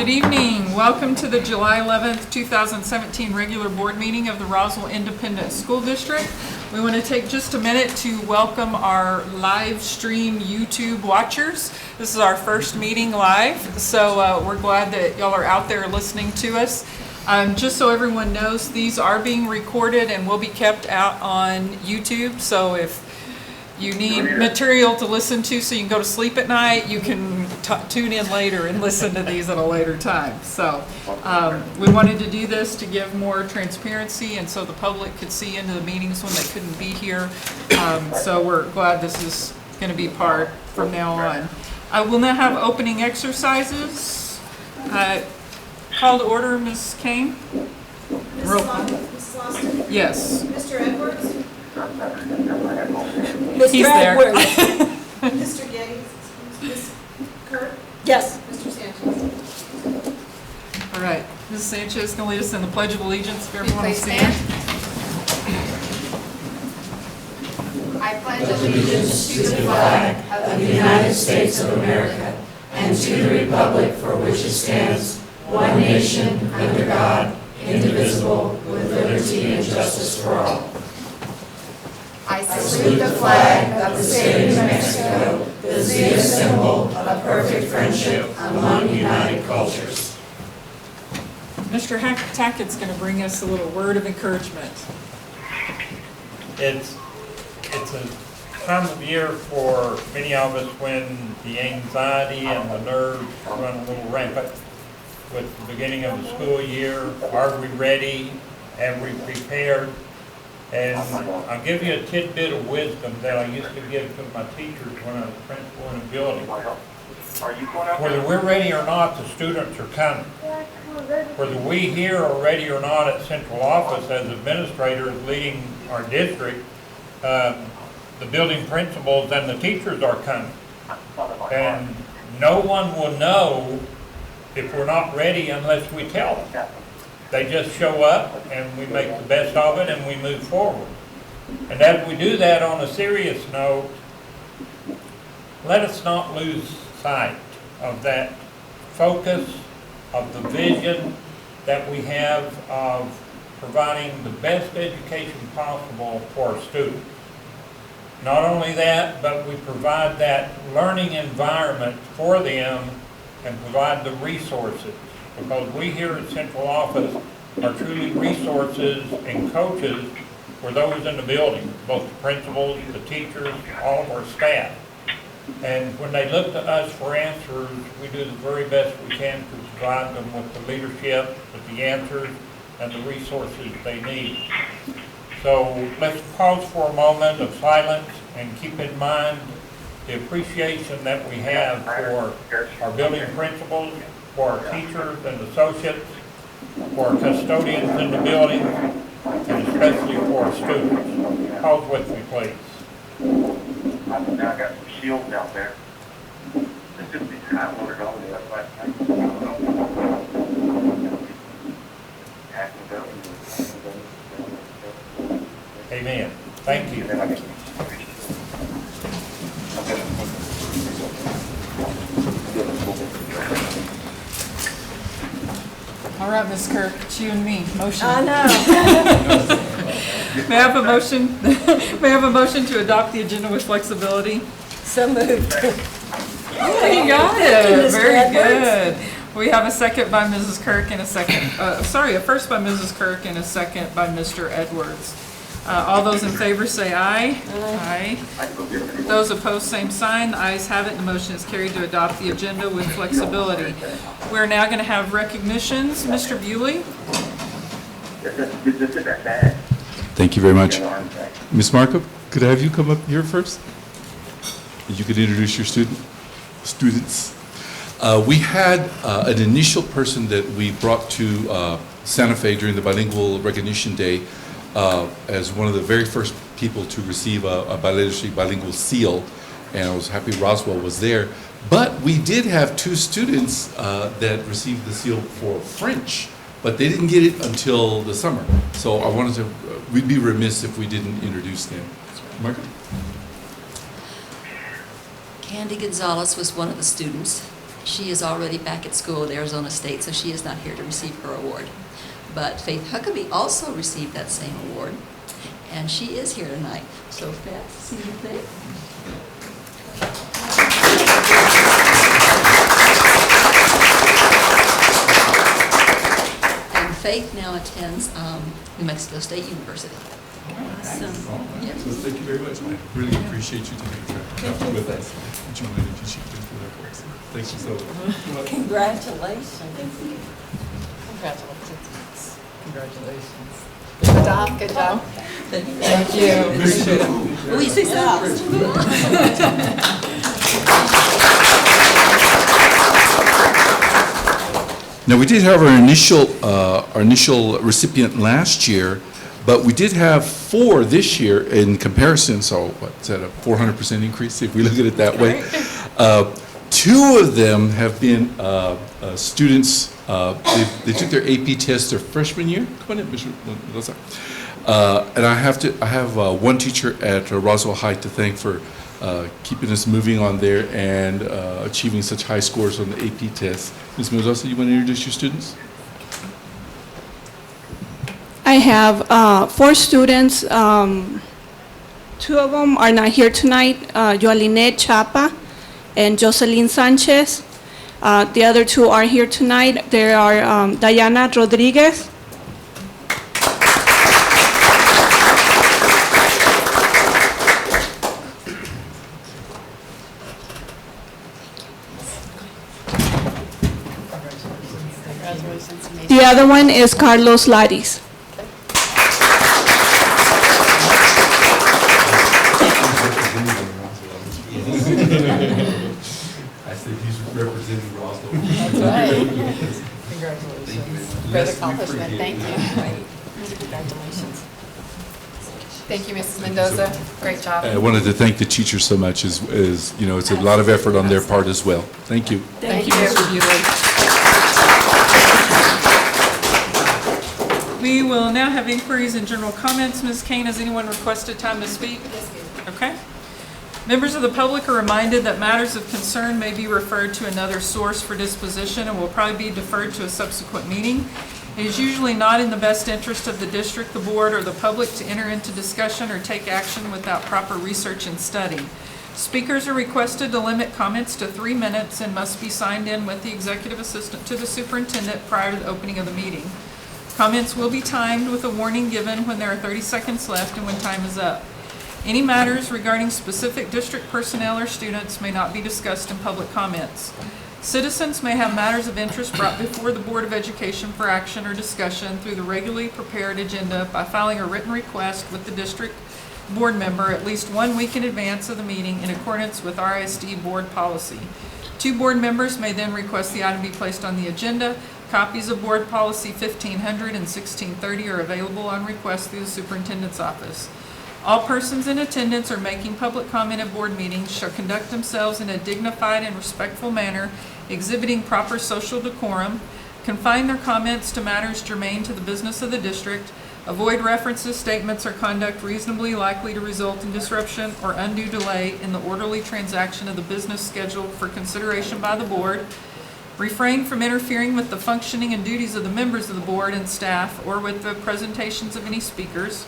Good evening. Welcome to the July 11th, 2017 regular board meeting of the Roswell Independent School District. We want to take just a minute to welcome our live stream YouTube watchers. This is our first meeting live, so we're glad that y'all are out there listening to us. Just so everyone knows, these are being recorded and will be kept out on YouTube, so if you need material to listen to so you can go to sleep at night, you can tune in later and listen to these at a later time. So we wanted to do this to give more transparency and so the public could see into the meetings when they couldn't be here. So we're glad this is going to be part from now on. I will now have opening exercises. Call to order, Ms. Kane. Mrs. Lawson? Yes. Mr. Edwards? He's there. Mr. Geddes? Ms. Kirk? Yes. Mr. Sanchez? All right. Ms. Sanchez is going to lead us in the Pledge of Allegiance. If everyone will Please stand. I pledge allegiance to the flag of the United States of America and to the republic for which it stands, one nation, under God, indivisible, with liberty and justice for all. I salute the flag of the state of New Mexico, the Zia symbol of perfect friendship among united cultures. Mr. Tackett's going to bring us a little word of encouragement. It's a time of year for many of us when the anxiety and the nerves run a little rampant with the beginning of the school year. Are we ready? Have we prepared? And I'll give you a tidbit of wisdom that I used to give to my teachers when I was principal in a building. Whether we're ready or not, the students are coming. Whether we here are ready or not at central office as administrators leading our district, the building principals and the teachers are coming. And no one will know if we're not ready unless we tell them. They just show up and we make the best of it and we move forward. And as we do that, on a serious note, let us not lose sight of that focus, of the vision that we have of providing the best education possible for our students. Not only that, but we provide that learning environment for them and provide the resources. Because we here at central office are truly resources and coaches for those in the building, both the principals, the teachers, all of our staff. And when they look to us for answers, we do the very best we can to provide them with the leadership, with the answers, and the resources they need. So let's pause for a moment of silence and keep in mind the appreciation that we have for our building principals, for our teachers and associates, for our custodians in the building, and especially for our students. Pause with me, please. Now I got some shields out there. It's just these hot waters all the way up last night. Amen. Thank you. All right, Ms. Kirk, it's you and me. Motion. I know. May I have a motion? May I have a motion to adopt the agenda with flexibility? So moved. Oh, you got it. Very good. We have a second by Mrs. Kirk and a first by Mrs. Kirk and a second by Mr. Edwards. All those in favor say aye. Aye. Those opposed, same sign. The ayes have it. The motion is carried to adopt the agenda with flexibility. We're now going to have recognitions. Mr. Bewley. Thank you very much. Ms. Markup, could I have you come up here first? You could introduce your students. We had an initial person that we brought to Santa Fe during the Bilingual Recognition Day as one of the very first people to receive a bilingual seal, and I was happy Roswell was there. But we did have two students that received the seal for French, but they didn't get it until the summer. So I wanted to, we'd be remiss if we didn't introduce them. Margaret? Candy Gonzalez was one of the students. She is already back at school at Arizona State, so she is not here to receive her award. But Faith Huckabee also received that same award, and she is here tonight. So Faith, see you, Faith. And Faith now attends New Mexico State University. Awesome. Yes. So thank you very much. I really appreciate you taking the time with us. Would you mind if you shoot them for that for us? Thank you so much. Congratulations. Congratulations. Congratulations. Good job, good job. Thank you. We see Now, we did have our initial recipient last year, but we did have 4 this year in comparison, so what's that, a 400% increase, if we look at it that way? 2 of them have been students, they took their AP test their freshman year. Come on in, Mr. Mendoza. And I have one teacher at Roswell High to thank for keeping us moving on there and achieving such high scores on the AP test. Ms. Mendoza, you want to introduce your students? I have 4 students. 2 of them are not here tonight, Yoalinette Chapa and Jocelyn Sanchez. The other 2 are here tonight. There are Diana Rodriguez. The other one is Carlos Laris. I said he's representing Roswell. That's right. Congratulations. Great accomplishment, thank you. Congratulations. Thank you, Mrs. Mendoza. Great job. I wanted to thank the teachers so much, as you know, it's a lot of effort on their part as well. Thank you. Thank you, Mr. Bewley. We will now have inquiries and general comments. Ms. Kane, has anyone requested time to speak? Yes, ma'am. Okay. Members of the public are reminded that matters of concern may be referred to another source for disposition and will probably be deferred to a subsequent meeting. It is usually not in the best interest of the district, the board, or the public to enter into discussion or take action without proper research and study. Speakers are requested to limit comments to 3 minutes and must be signed in with the executive assistant to the superintendent prior to the opening of the meeting. Comments will be timed with a warning given when there are 30 seconds left and when time is up. Any matters regarding specific district personnel or students may not be discussed in public comments. Citizens may have matters of interest brought before the Board of Education for action or discussion through the regularly prepared agenda by filing a written request with the district board member at least 1 week in advance of the meeting in accordance with our ISD board policy. 2 board members may then request the item be placed on the agenda. Copies of Board Policy 1500 and 1630 are available on request through the superintendent's office. All persons in attendance or making public comment at board meetings shall conduct themselves in a dignified and respectful manner, exhibiting proper social decorum, confine their comments to matters germane to the business of the district, avoid references, statements, or conduct reasonably likely to result in disruption or undue delay in the orderly transaction of the business scheduled for consideration by the board, refrain from interfering with the functioning and duties of the members of the board and staff or with the presentations of any speakers,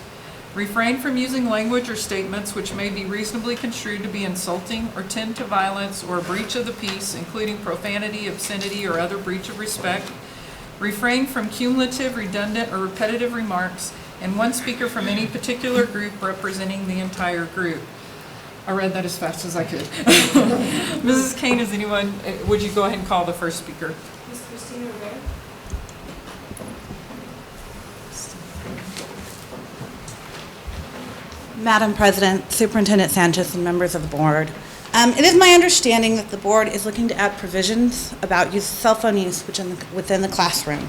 refrain from using language or statements which may be reasonably construed to be insulting or tend to violence or a breach of the peace, including profanity, obscenity, or other breach of respect, refrain from cumulative, redundant, or repetitive remarks, and 1 speaker from any particular group representing the entire group. I read that as fast as I could. Mrs. Kane, is anyone, would you go ahead and call the first speaker? Ms. Christina Rivera. Madam President, Superintendent Sanchez, and members of the board. It is my understanding that the board is looking to add provisions about cell phone use within the classroom.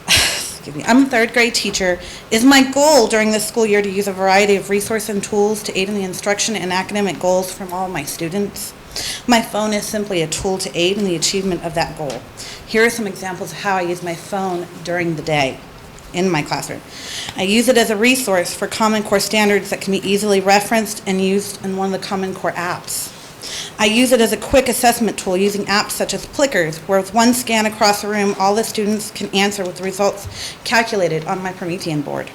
Excuse me. I'm a 3rd grade teacher. It is my goal during this school year to use a variety of resources and tools to aid in the instruction and academic goals from all of my students. My phone is simply a tool to aid in the achievement of that goal. Here are some examples of how I use my phone during the day in my classroom. I use it as a resource for Common Core standards that can be easily referenced and used in one of the Common Core apps. I use it as a quick assessment tool using apps such as Plickers, where with one scan across the room, all the students can answer with the results calculated on my Promethean board.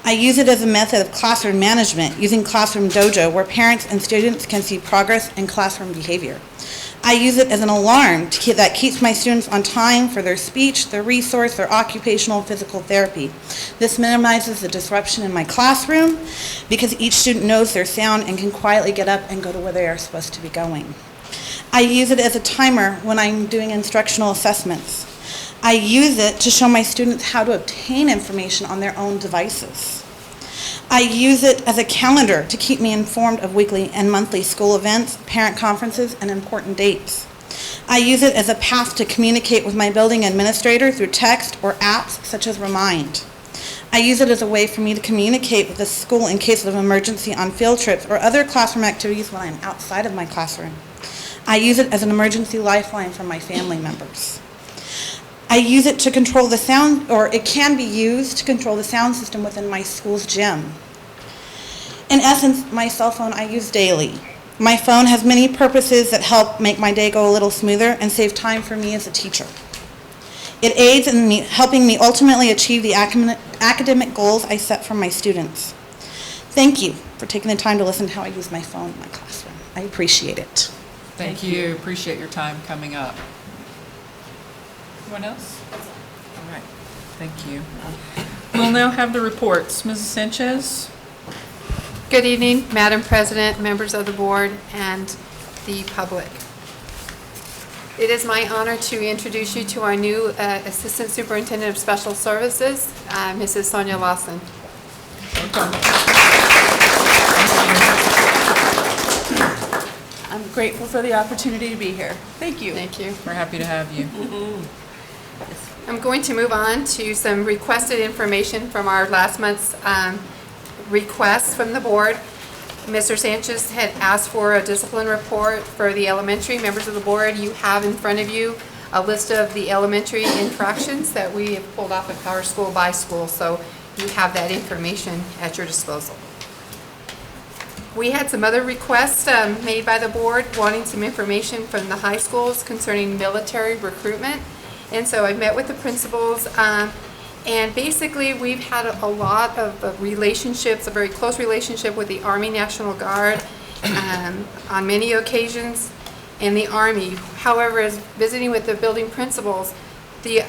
I use it as a method of classroom management using Classroom Dojo, where parents and students can see progress in classroom behavior. I use it as an alarm that keeps my students on time for their speech, their resource, their occupational and physical therapy. This minimizes the disruption in my classroom because each student knows their sound and can quietly get up and go to where they are supposed to be going. I use it as a timer when I'm doing instructional assessments. I use it to show my students how to obtain information on their own devices. I use it as a calendar to keep me informed of weekly and monthly school events, parent conferences, and important dates. I use it as a path to communicate with my building administrator through text or apps such as Remind. I use it as a way for me to communicate with the school in case of emergency on field trips or other classroom activities when I'm outside of my classroom. I use it as an emergency lifeline for my family members. I use it to control the sound, or it can be used to control the sound system within my school's gym. In essence, my cell phone I use daily. My phone has many purposes that help make my day go a little smoother and save time for me as a teacher. It aids in helping me ultimately achieve the academic goals I set for my students. Thank you for taking the time to listen to how I use my phone in my classroom. I appreciate it. Thank you. Appreciate your time coming up. Anyone else? All right. Thank you. We'll now have the reports. Mrs. Sanchez? Good evening, Madam President, members of the board, and the public. It is my honor to introduce you to our new Assistant Superintendent of Special Services, Mrs. Sonia Lawson. I'm grateful for the opportunity to be here. Thank you. Thank you. We're happy to have you. I'm going to move on to some requested information from our last month's requests from the board. Mr. Sanchez had asked for a discipline report for the elementary members of the board. You have in front of you a list of the elementary infractions that we have pulled off of Power School by school, so you have that information at your disposal. We had some other requests made by the board wanting some information from the high schools concerning military recruitment. And so I met with the principals, and basically we've had a lot of relationships, a very close relationship with the Army National Guard on many occasions, and the Army. However, as visiting with the building principals,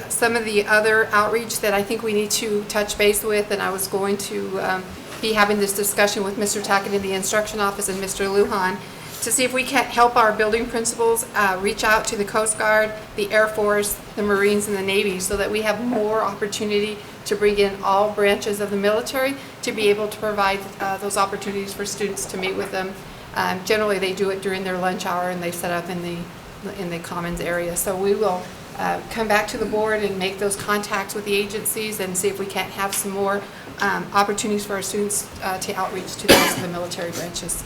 some of the other outreach that I think we need to touch base with, and I was going to be having this discussion with Mr. Tackett in the instruction office and Mr. Lujan, to see if we can't help our building principals reach out to the Coast Guard, the Air Force, the Marines, and the Navy, so that we have more opportunity to bring in all branches of the military to be able to provide those opportunities for students to meet with them. Generally, they do it during their lunch hour, and they set up in the commons area. So we will come back to the board and make those contacts with the agencies and see if we can't have some more opportunities for our students to outreach to the rest of the military branches.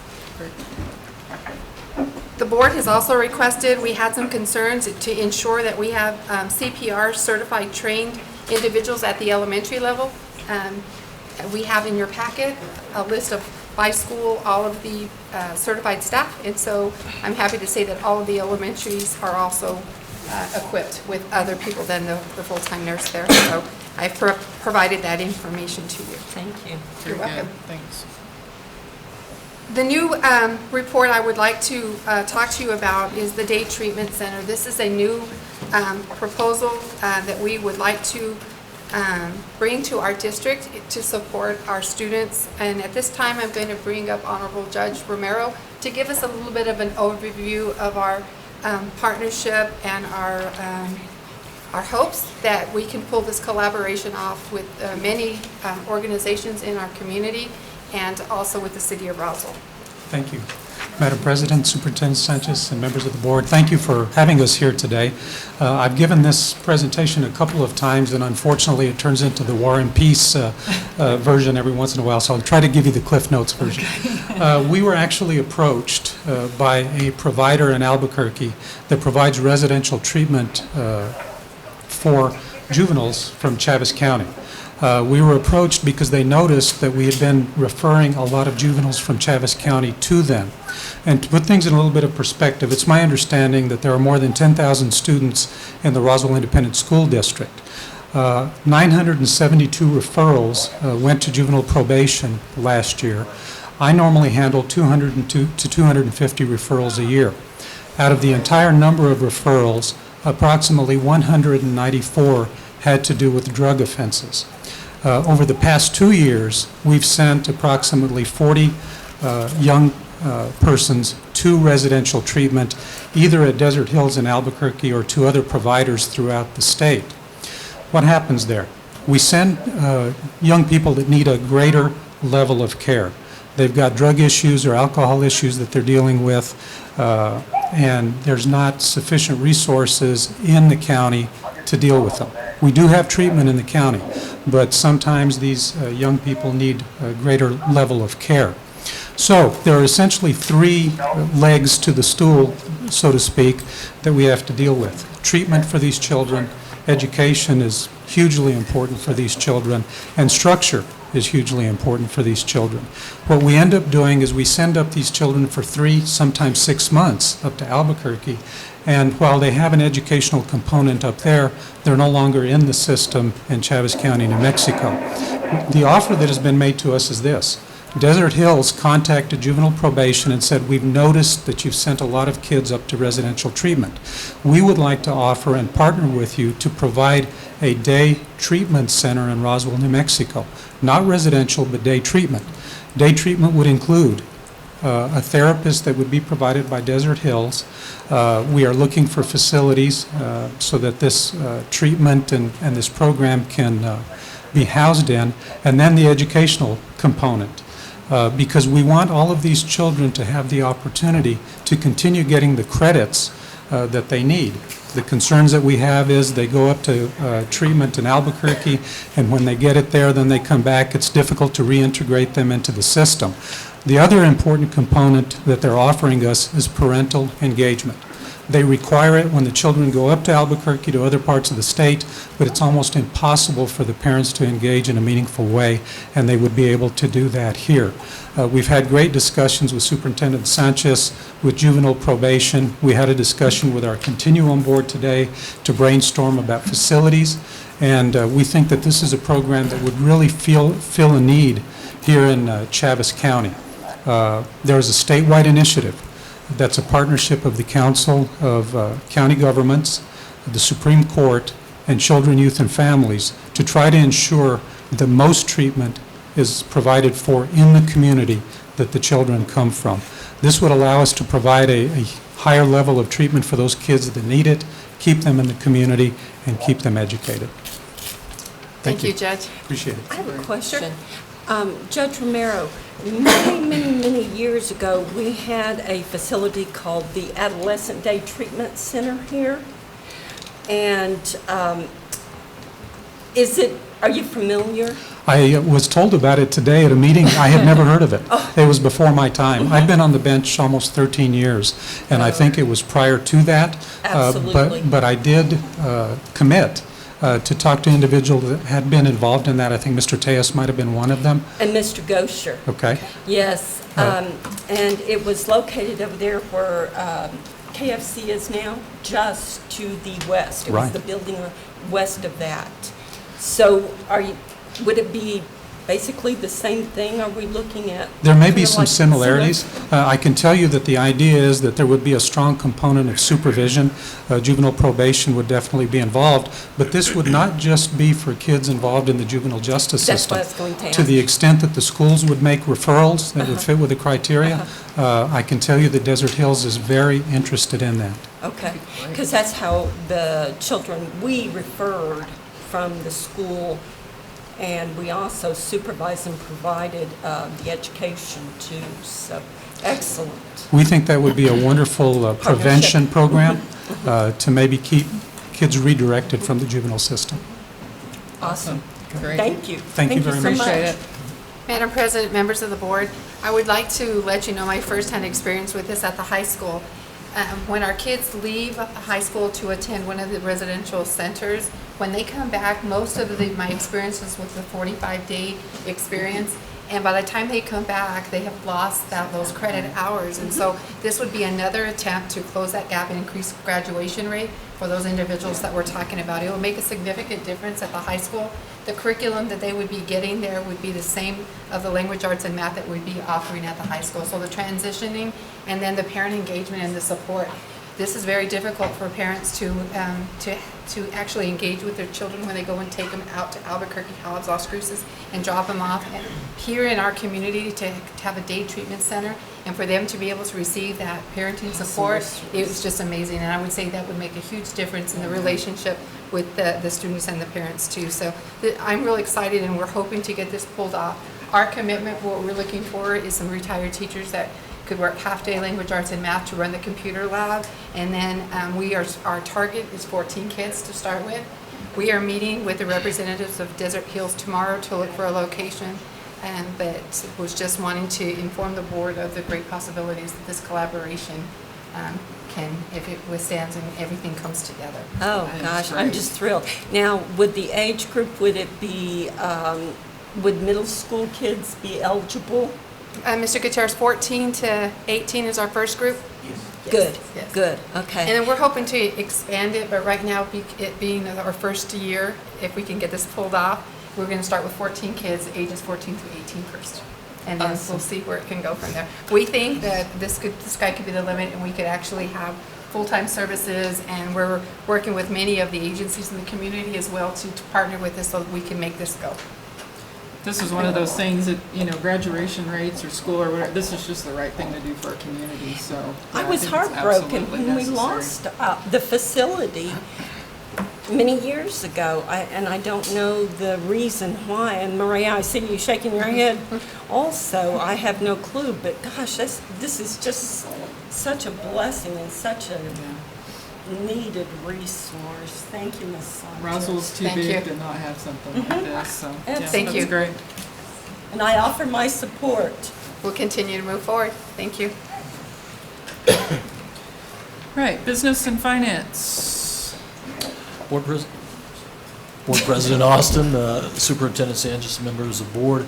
The board has also requested, we had some concerns to ensure that we have CPR certified trained individuals at the elementary level. We have in your packet a list of by school all of the certified staff, and so I'm happy to say that all of the elementaries are also equipped with other people than the full-time nurse there. So I've provided that information to you. Thank you. You're welcome. Thanks. The new report I would like to talk to you about is the Day Treatment Center. This is a new proposal that we would like to bring to our district to support our students. And at this time, I'm going to bring up Honorable Judge Romero to give us a little bit of an overview of our partnership and our hopes that we can pull this collaboration off with many organizations in our community and also with the City of Roswell. Thank you. Madam President, Superintendent Sanchez, and members of the board, thank you for having us here today. I've given this presentation a couple of times, and unfortunately it turns into the War and Peace version every once in a while, so I'll try to give you the Cliff Notes version. We were actually approached by a provider in Albuquerque that provides residential treatment for juveniles from Chaves County. We were approached because they noticed that we had been referring a lot of juveniles from Chaves County to them. And to put things in a little bit of perspective, it's my understanding that there are more than 10,000 students in the Roswell Independent School District. 972 referrals went to juvenile probation last year. I normally handle 202 to 250 referrals a year. Out of the entire number of referrals, approximately 194 had to do with drug offenses. Over the past 2 years, we've sent approximately 40 young persons to residential treatment, either at Desert Hills in Albuquerque or to other providers throughout the state. What happens there? We send young people that need a greater level of care. They've got drug issues or alcohol issues that they're dealing with, and there's not sufficient resources in the county to deal with them. We do have treatment in the county, but sometimes these young people need a greater level of care. So there are essentially three legs to the stool, so to speak, that we have to deal with. Treatment for these children, education is hugely important for these children, and structure is hugely important for these children. What we end up doing is we send up these children for 3, sometimes 6 months up to Albuquerque, and while they have an educational component up there, they're no longer in the system in Chaves County, New Mexico. The offer that has been made to us is this. Desert Hills contacted juvenile probation and said, we've noticed that you've sent a lot of kids up to residential treatment. We would like to offer and partner with you to provide a day treatment center in Roswell, New Mexico. Not residential, but day treatment. Day treatment would include a therapist that would be provided by Desert Hills. We are looking for facilities so that this treatment and this program can be housed in, and then the educational component. Because we want all of these children to have the opportunity to continue getting the credits that they need. The concerns that we have is they go up to treatment in Albuquerque, and when they get it there, then they come back. It's difficult to reintegrate them into the system. The other important component that they're offering us is parental engagement. They require it when the children go up to Albuquerque to other parts of the state, but it's almost impossible for the parents to engage in a meaningful way, and they would be able to do that here. We've had great discussions with Superintendent Sanchez, with juvenile probation. We had a discussion with our Continuum Board today to brainstorm about facilities, and we think that this is a program that would really fill a need here in Chaves County. There's a statewide initiative that's a partnership of the Council of County Governments, the Supreme Court, and Children, Youth, and Families to try to ensure the most treatment is provided for in the community that the children come from. This would allow us to provide a higher level of treatment for those kids that need it, keep them in the community, and keep them educated. Thank you, Judge. Appreciate it. I have a question. Judge Romero, many years ago, we had a facility called the Adolescent Day Treatment Center here. And are you familiar? I was told about it today at a meeting. I had never heard of it. It was before my time. I've been on the bench almost 13 years, and I think it was prior to that. Absolutely. But I did commit to talk to individuals that had been involved in that. I think Mr. Tejas might have been one of them. And Mr. Gosher. Okay. Yes. And it was located over there where KFC is now, just to the west. It was Right. the building west of that. So would it be basically the same thing? Are we looking at? There may be kinda some like similarities. I can tell you that the idea is that there would be a strong component of supervision. Juvenile probation would definitely be involved, but this would not just be for kids involved in the juvenile justice That's system. what I was going to ask. To the extent that the schools would make referrals that would fit with the criteria, I can tell you that Desert Hills is very interested in that. Okay, because that's how the children we referred from the school, and we also supervised and provided the education too, so excellent. We think that would be a wonderful prevention program to maybe keep kids redirected from the juvenile system. Awesome. Great. Thank you. Thank you very so much. Appreciate it. Madam President, members of the board, I would like to let you know my firsthand experience with this at the high school. When our kids leave high school to attend one of the residential centers, when they come back, most of my experiences with the 45-day experience, and by the time they come back, they have lost those credit hours. And so this would be another attempt to close that gap and increase graduation rate for those individuals that we're talking about. It will make a significant difference at the high school. The curriculum that they would be getting there would be the same of the language arts and math that we'd be offering at the high school. So the transitioning and then the parent engagement and the support. This is very difficult for parents to actually engage with their children when they go and take them out to Albuquerque, Hobbs, Las Cruces, and drop them off. And here in our community to have a day treatment center and for them to be able to receive that parenting support, it was just amazing. And I would say that would make a huge difference in the relationship with the students and the parents too. So I'm really excited, and we're hoping to get this pulled off. Our commitment, what we're looking for is some retired teachers that could work half-day language arts and math to run the computer lab. And then our target is 14 kids to start with. We are meeting with the representatives of Desert Hills tomorrow to look for a location, but was just wanting to inform the board of the great possibilities that this collaboration can, if it withstands and everything comes together. Oh, gosh, I'm just thrilled. Now, would the age group, would it be, would middle school kids be eligible? Mr. Gutierrez, 14 to 18 is our first group. Good, Yes. good, okay. And then we're hoping to expand it, but right now, it being our first year, if we can get this pulled off, we're going to start with 14 kids, ages 14 through 18 first. And then Awesome. we'll see where it can go from there. We think that the sky could be the limit, and we could actually have full-time services, and we're working with many of the agencies in the community as well to partner with us so that we can make this go. This is one of those things that, graduation rates or school or whatever, this is just the right thing to do for our community, so. I yeah, was think it's heartbroken absolutely when we necessary. lost the facility many years ago, and I don't know the reason why. And Maria, I see you shaking your head also. I have no clue, but gosh, this is just such a blessing and such a needed resource. Thank you, Ms. Sanchez. Roswell's too Thank big you. to not have something like this, so. yeah, Thank that's you. great. And I offer my support. We'll continue to move forward. Thank you. Right, business and finance. Board President Austin, Superintendent Sanchez, members of the board,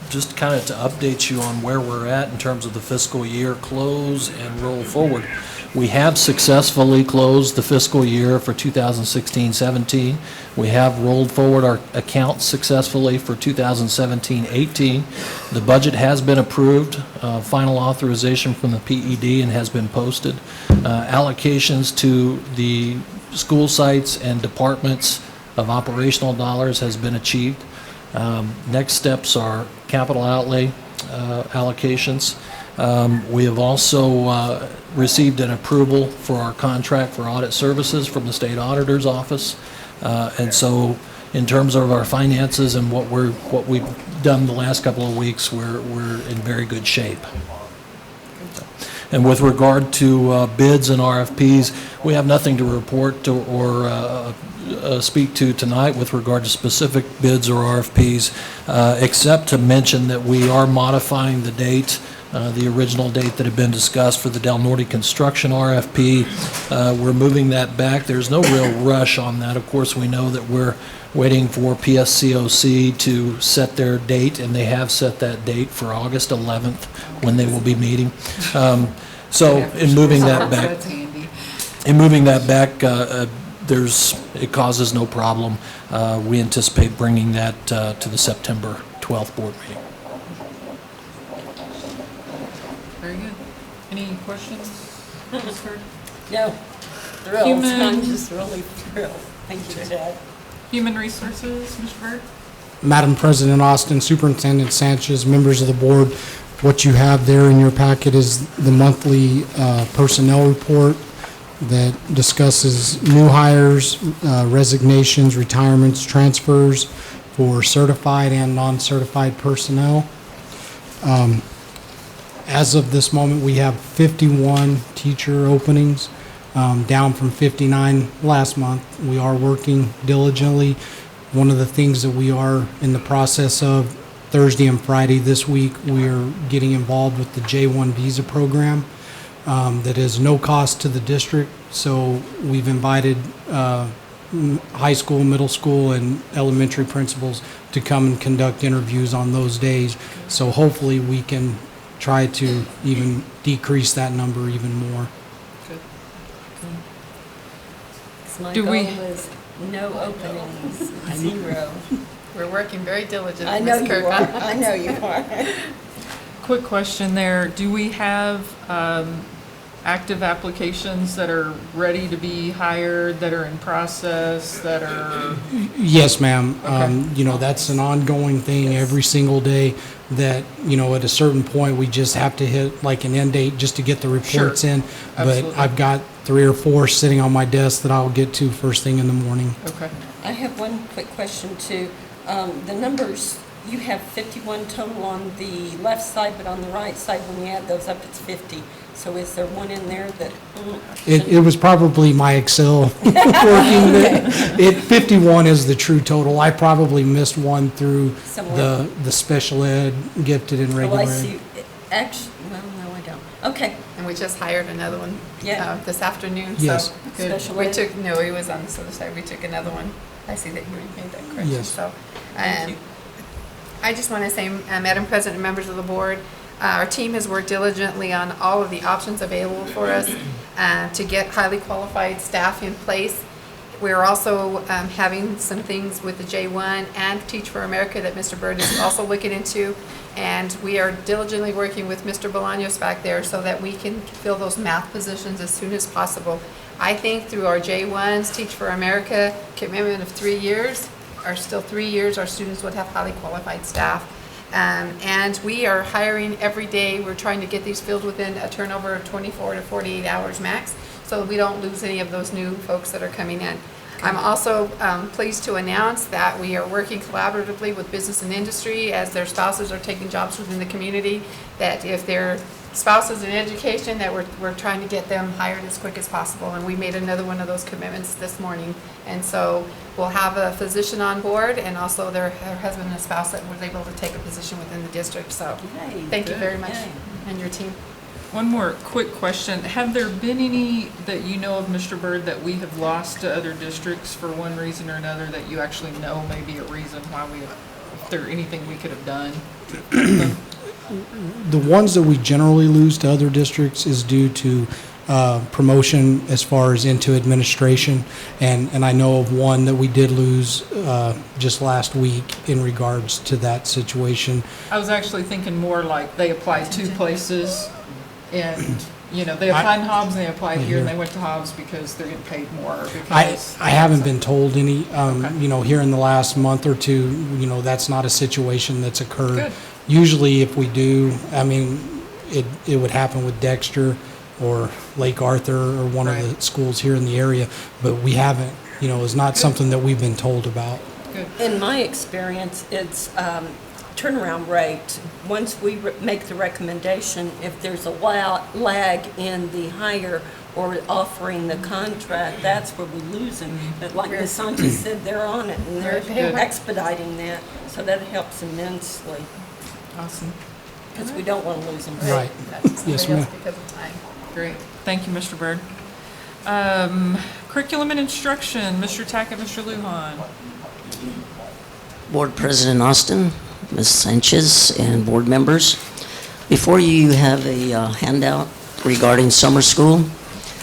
just kind of to update you on where we're at in terms of the fiscal year close and roll forward. We have successfully closed the fiscal year for 2016-17. We have rolled forward our accounts successfully for 2017-18. The budget has been approved, final authorization from the PED, and has been posted. Allocations to the school sites and departments of operational dollars has been achieved. Next steps are capital outlay allocations. We have also received an approval for our contract for audit services from the state auditor's office. And so in terms of our finances and what we've done the last couple of weeks, we're in very good shape. And with regard to bids and RFPs, we have nothing to report or speak to tonight with regard to specific bids or RFPs, except to mention that we are modifying the date, the original date that had been discussed for the Del Norte construction RFP. We're moving that back. There's no real rush on that. Of course, we know that we're waiting for PSCOC to set their date, and they have set that date for August 11th when they will be meeting. So in moving that back, That's handy. it causes no problem. We anticipate bringing that to the September 12th board meeting. Very good. Any questions? Ms. Hurd? No, thrilled. Human- I'm just really thrilled. Thank you, Ted. Human Resources, Mr. Hurd? Madam President Austin, Superintendent Sanchez, members of the board, what you have there in your packet is the monthly personnel report that discusses new hires, resignations, retirements, transfers for certified and non-certified personnel. As of this moment, we have 51 teacher openings, down from 59 last month. We are working diligently. One of the things that we are in the process of, Thursday and Friday this week, we are getting involved with the J-1 visa program. that is no cost to the district. So we've invited high school, middle school, and elementary principals to come and conduct interviews on those days. So hopefully we can try to even decrease that number even more. My Do goal we- is no openings, 0. We're working very diligently, I know Ms. you Kirk. are, I know you are. Quick question there. Do we have active applications that are ready to be hired, that are in process, that are? Yes, ma'am. Okay. That's an ongoing thing every single day that, at a certain point, we just have to hit like an end date just to get the reports Sure. in. But Absolutely. I've got 3 or 4 sitting on my desk that I'll get to first thing in the morning. Okay. I have one quick question too. The numbers, you have 51 total on the left side, but on the right side, when you add those up, it's 50. So is there one in there that? It was probably my Excel working. 51 is the true total. I probably missed one through Somewhere. the special ed, gifted, and Oh, regular I ed. see. Actually, well, no, I don't. Okay. And we just hired another one Yeah. this afternoon. Yes. So Special we ed? took, no, he was on this other side. We took another one. I see that you made that correction. Yes. So, Thank you. I just want to say, Madam President and members of the board, our team has worked diligently on all of the options available for us to get highly qualified staff in place. We're also having some things with the J1 and Teach for America that Mr. Byrd is also looking into. And we are diligently working with Mr. Bolaños back there so that we can fill those math positions as soon as possible. I think through our J1s, Teach for America commitment of 3 years, or still 3 years, our students would have highly qualified staff. And we are hiring every day. We're trying to get these filled within a turnover of 24 to 48 hours max, so that we don't lose any of those new folks that are coming in. I'm also pleased to announce that we are working collaboratively with business and industry as their spouses are taking jobs within the community, that if their spouses in education, that we're trying to get them hired as quick as possible. And we made another one of those commitments this morning. And so we'll have a physician on board and also her husband and spouse that was able to take a position within the district. So Yay. thank you Good. very much, Yay. and your team. One more quick question. Have there been any that you know of, Mr. Byrd, that we have lost to other districts for one reason or another that you actually know may be a reason why if there anything we could have done? The ones that we generally lose to other districts is due to promotion as far as into administration. And I know of one that we did lose just last week in regards to that situation. I was actually thinking more like they applied 2 places and, they applied in Hobbs and they applied here and they went to Hobbs because they're getting paid more. Because I haven't been told any, Okay. here in the last month or two, that's not a situation that's occurred. Good. Usually if we do, it would happen with Dexter or Lake Arthur or one of the schools here in the area, but we haven't, it's not something that we've been told about. Good. In my experience, it's turnaround rate. Once we make the recommendation, if there's a lag in the hire or offering the contract, that's where we lose them. But like Ms. Sanchez said, they're on it and they're Good. expediting that, so that helps immensely, Awesome. because we don't want to lose them. Right. That's Yes, somebody else ma'am. because of time. Great. Thank you, Mr. Byrd. Curriculum and instruction, Mr. Tackett, Mr. Lujan. Board President Austin, Ms. Sanchez, and board members. Before you have a handout regarding summer school.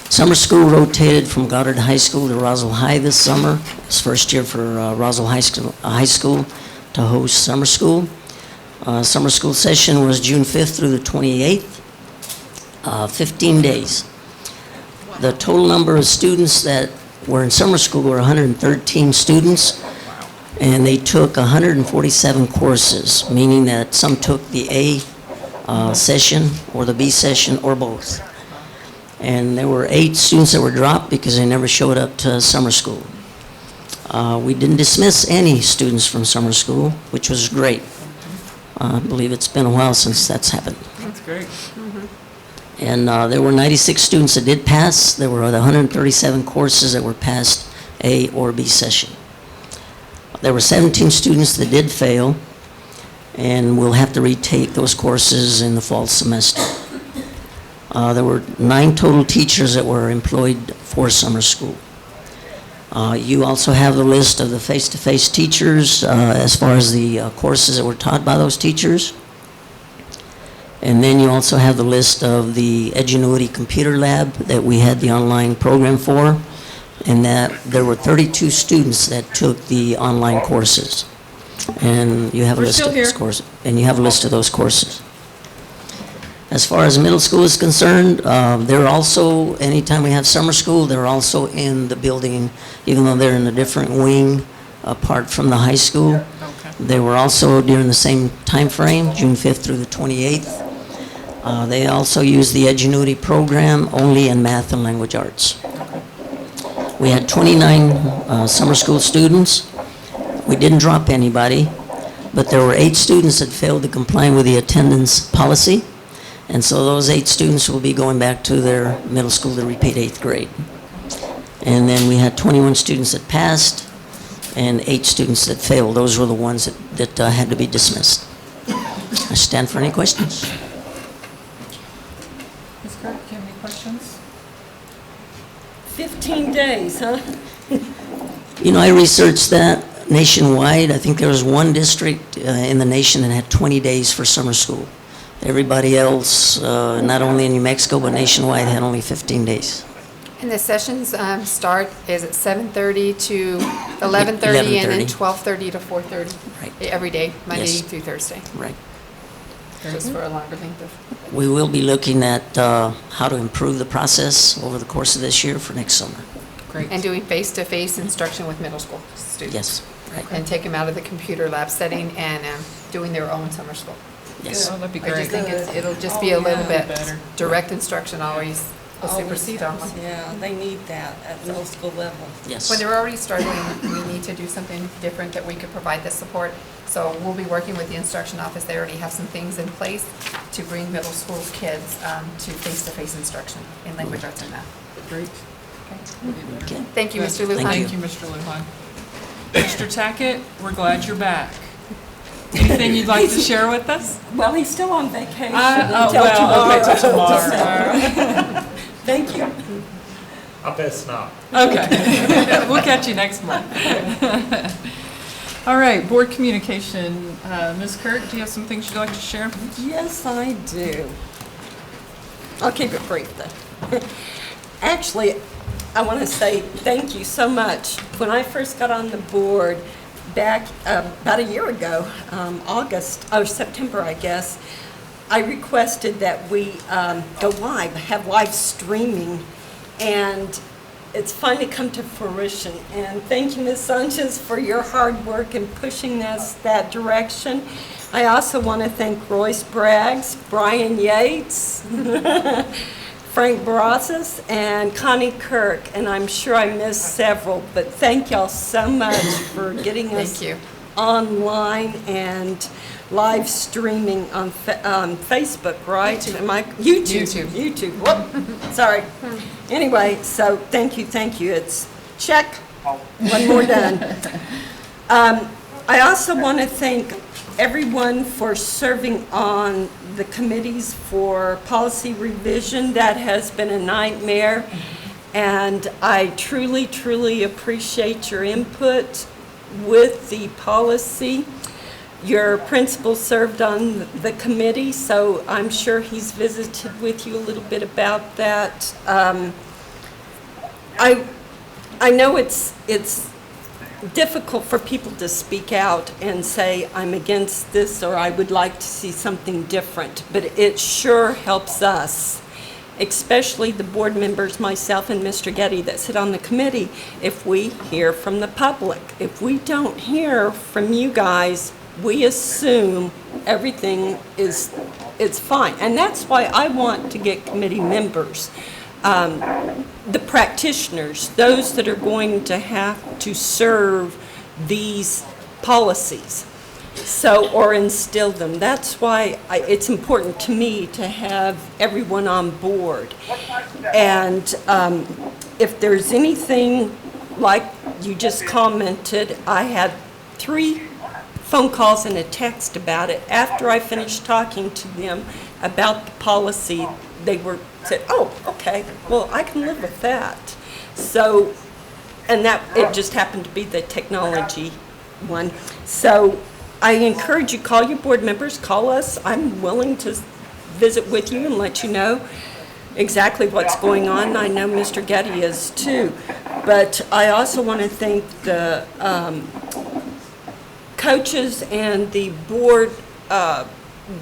Summer school rotated from Goddard High School to Roswell High this summer. It's first year for Roswell High School to host summer school. Summer school session was June 5th through the 28th, 15 days. The total number of students that were in summer school were 113 students, and they took 147 courses, meaning that some took the A session or the B session or both. And there were 8 students that were dropped because they never showed up to summer school. We didn't dismiss any students from summer school, which was great. I believe it's been a while since that's happened. That's great. And there were 96 students that did pass. There were 137 courses that were passed A or B session. There were 17 students that did fail, and we'll have to retake those courses in the fall semester. There were 9 total teachers that were employed for summer school. You also have the list of the face-to-face teachers as far as the courses that were taught by those teachers. And then you also have the list of the Edgenuity Computer Lab that we had the online program for, and that there were 32 students that took the online courses. And you have a list of those courses. And you have a list of those courses. As far as middle school is concerned, they're also, anytime we have summer school, they're also in the building, even though they're in a different wing apart from the high school. Okay. They were also during the same time frame, June 5th through the 28th. They also use the Edgenuity program only in math and language arts. We had 29 summer school students. We didn't drop anybody, but there were 8 students that failed to comply with the attendance policy, and so those 8 students will be going back to their middle school to repeat 8th grade. And then we had 21 students that passed and 8 students that failed. Those were the ones that had to be dismissed. I stand for any questions. Ms. Kirk, do you have any questions? 15 days, huh? You know, I researched that nationwide. I think there was one district in the nation that had 20 days for summer school. Everybody else, not only in New Mexico, but nationwide, had only 15 days. And the sessions start, is it 7:30 to 11:30 and then 12:30 to 4:30? Right. Every day, Monday Yes. through Thursday, Right. just for a longer length of. We will be looking at how to improve the process over the course of this year for next summer. Great. And doing face-to-face instruction with middle school students. Yes, right. And take them out of the computer lab setting and doing their own summer school. Yes. Oh, that'd be I just great. think it'll just be a little bit, Better. direct instruction always will supersede online. Yeah, they need that at middle school level. Yes. When they're already struggling, we need to do something different that we could provide the support. So we'll be working with the instruction office. They already have some things in place to bring middle school kids to face-to-face instruction in language arts and math. Great. Okay. Thank you, Mr. Lujan. Thank you, Mr. Lujan. Mr. Tackett, we're glad you're back. Anything you'd like to share with us? Well, he's still on vacation Okay, till tomorrow. Thank you. I best not. Okay. We'll catch you next month. All right, board communication. Ms. Kirk, do you have some things you'd like to share? Yes, I do. I'll keep it brief, though. Actually, I want to say thank you so much. When I first got on the board back about a year ago, September, I guess, I requested that we go live, have live streaming, and it's finally come to fruition. And thank you, Ms. Sanchez, for your hard work in pushing us that direction. I also want to thank Royce Braggs, Brian Yates, Frank Barrazas, and Connie Kirk, and I'm sure I missed several, but thank y'all so much for getting us online and live streaming on Facebook, right? YouTube. Whoop, sorry. Anyway, so thank you. It's check, one more done. I also want to thank everyone for serving on the committees for policy revision. That has been a nightmare, and I truly, truly appreciate your input with the policy. Your principal served on the committee, so I'm sure he's visited with you a little bit about that. I know it's difficult for people to speak out and say, I'm against this, or I would like to see something different, but it sure helps us, especially the board members, myself and Mr. Getty, that sit on the committee, if we hear from the public. If we don't hear from you guys, we assume everything is fine. And that's why I want to get committee members. The practitioners, those that are going to have to serve these policies, or instill them. That's why it's important to me to have everyone on board. And if there's anything like you just commented, I had 3 phone calls and a text about it after I finished talking to them about the policy they said, oh, okay, well, I can live with that. So, and that, it just happened to be the technology one. So I encourage you, call your board members, call us. I'm willing to visit with you and let you know exactly what's going on. I know Mr. Getty is too. But I also want to thank the coaches and the board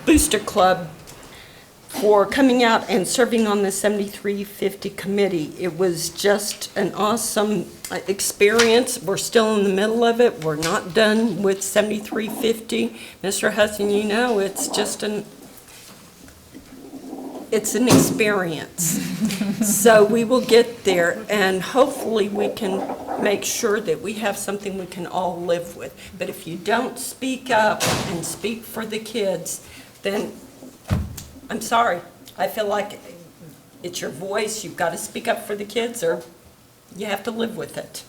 booster club for coming out and serving on the 7350 committee. It was just an awesome experience. We're still in the middle of it. We're not done with 7350. Mr. Hudson, you know, it's just it's an experience. So we will get there, and hopefully we can make sure that we have something we can all live with. But if you don't speak up and speak for the kids, then I'm sorry. I feel like it's your voice. You've got to speak up for the kids, or you have to live with it.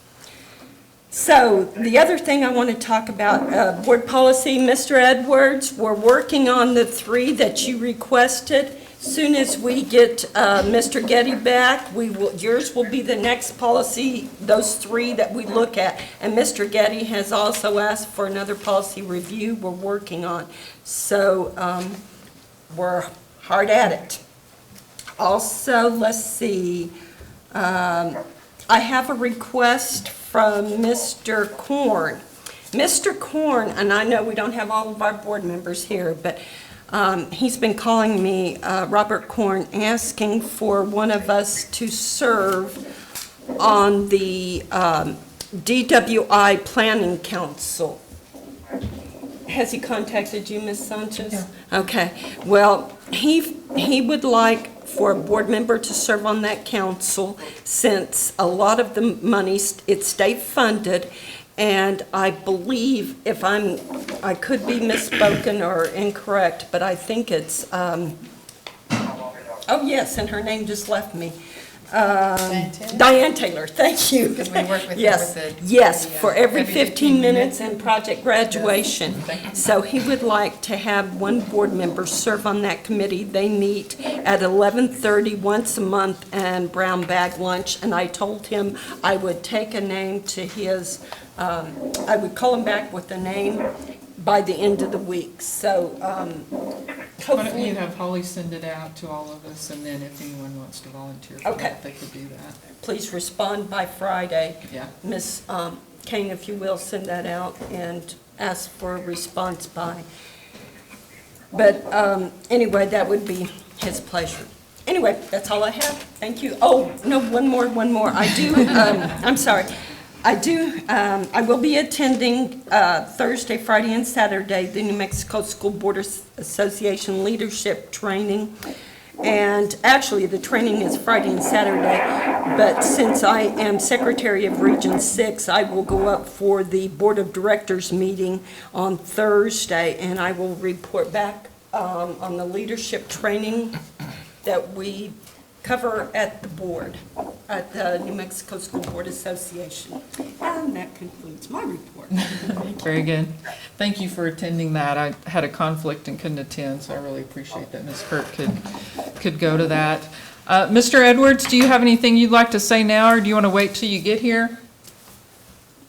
So the other thing I want to talk about, board policy, Mr. Edwards, we're working on the 3 that you requested. Soon as we get Mr. Getty back, yours will be the next policy, those 3 that we look at. And Mr. Getty has also asked for another policy review we're working on. So we're hard at it. Also, let's see, I have a request from Mr. Korn. Mr. Korn, and I know we don't have all of our board members here, but he's been calling me, Robert Korn, asking for one of us to serve on the DWI Planning Council. Has he contacted you, Ms. Sanchez? No. Okay. Well, he would like for a board member to serve on that council, since a lot of the money, it's state funded, and I believe, I could be misspoken or incorrect, but I think it's, oh yes, and her name just left me. Diane Taylor, thank you. Because we work with yes, her with the, yes, for every 15 minutes and project graduation. Yes. So he would like to have one board member serve on that committee. They meet at 11:30 once a month and brown bag lunch. And I told him I would take a name to his, I would call him back with a name by the end of the week. So Why don't you have Holly send it out to all of us, and then if anyone wants to volunteer for that, they could do that. Please respond by Friday. Yeah. Ms. Kane, if you will, send that out and ask for a response by. But anyway, that would be his pleasure. Anyway, that's all I have. Thank you. Oh, no, one more. I do, I'm sorry. I will be attending Thursday, Friday, and Saturday, the New Mexico School Board Association Leadership Training. And actually, the training is Friday and Saturday, but since I am Secretary of Region 6, I will go up for the Board of Directors meeting on Thursday, and I will report back on the leadership training that we cover at the board, at the New Mexico School Board Association. And that concludes my report. Very good. Thank you for attending that. I had a conflict and couldn't attend, so I really appreciate that Ms. Kirk could go to that. Mr. Edwards, do you have anything you'd like to say now, or do you want to wait till you get here?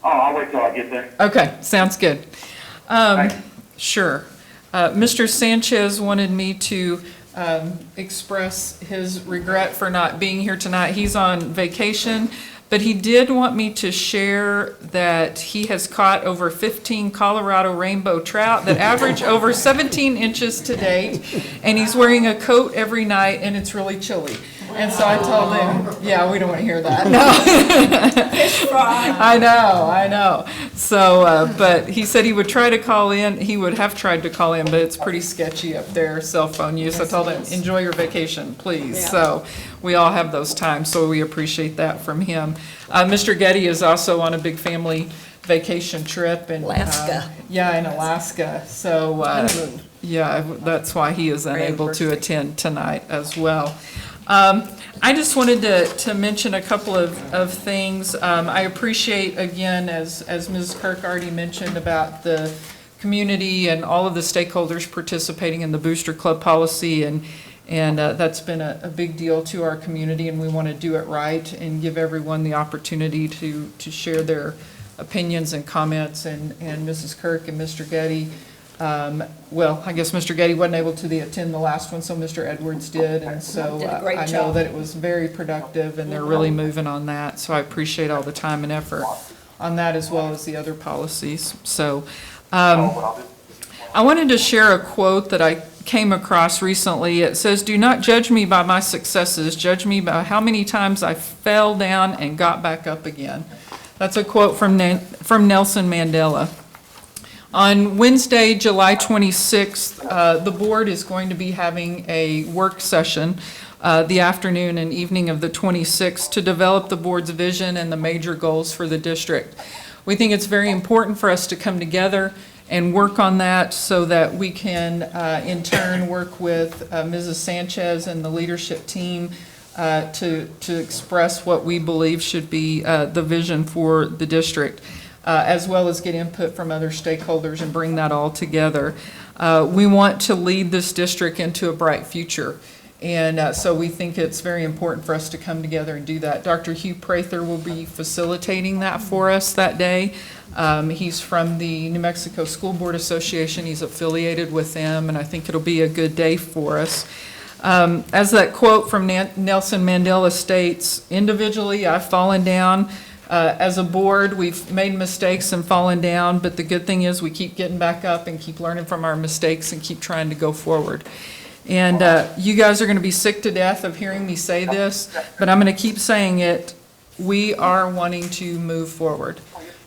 Oh, I'll wait till I get there. Okay, sounds good. Sure. Mr. Sanchez wanted me to express his regret for not being here tonight. He's on vacation, but he did want me to share that he has caught over 15 Colorado rainbow trout that average over 17 inches to date, and he's wearing a coat every night, and it's really chilly. And so I told him, yeah, we don't want to hear that. No. Fish fry. I know. So, but he said he would try to call in. He would have tried to call in, but it's pretty sketchy up there, cell phone use. Yes, I told him, enjoy your vacation, please. Yeah. So we all have those times, so we appreciate that from him. Mr. Getty is also on a big family vacation trip in Alaska. In Alaska. So, yeah, that's why he is unable to attend tonight as well. I just wanted to mention a couple of things. I appreciate, again, as Ms. Kirk already mentioned, about the community and all of the stakeholders participating in the Booster Club policy, and And that's been a big deal to our community, and we want to do it right and give everyone the opportunity to share their opinions and comments. And Mrs. Kirk and Mr. Getty, well, I guess Mr. Getty wasn't able to attend the last one, so Mr. Edwards did. And so Did a great I know job. that it was very productive, and they're really moving on that. So I appreciate all the time and effort on that, as well as the other policies. So I wanted to share a quote that I came across recently. It says, "Do not judge me by my successes, judge me by how many times I fell down and got back up again." That's a quote from Nelson Mandela. On Wednesday, July 26th, the board is going to be having a work session the afternoon and evening of the 26th to develop the board's vision and the major goals for the district. We think it's very important for us to come together and work on that so that we can, in turn, work with Mrs. Sanchez and the leadership team to express what we believe should be the vision for the district, as well as get input from other stakeholders and bring that all together. We want to lead this district into a bright future. And so we think it's very important for us to come together and do that. Dr. Hugh Prather will be facilitating that for us that day. He's from the New Mexico School Board Association. He's affiliated with them, and I think it'll be a good day for us. As that quote from Nelson Mandela states, individually, I've fallen down. As a board, we've made mistakes and fallen down, but the good thing is we keep getting back up and keep learning from our mistakes and keep trying to go forward. And you guys are going to be sick to death of hearing me say this, but I'm going to keep saying it. We are wanting to move forward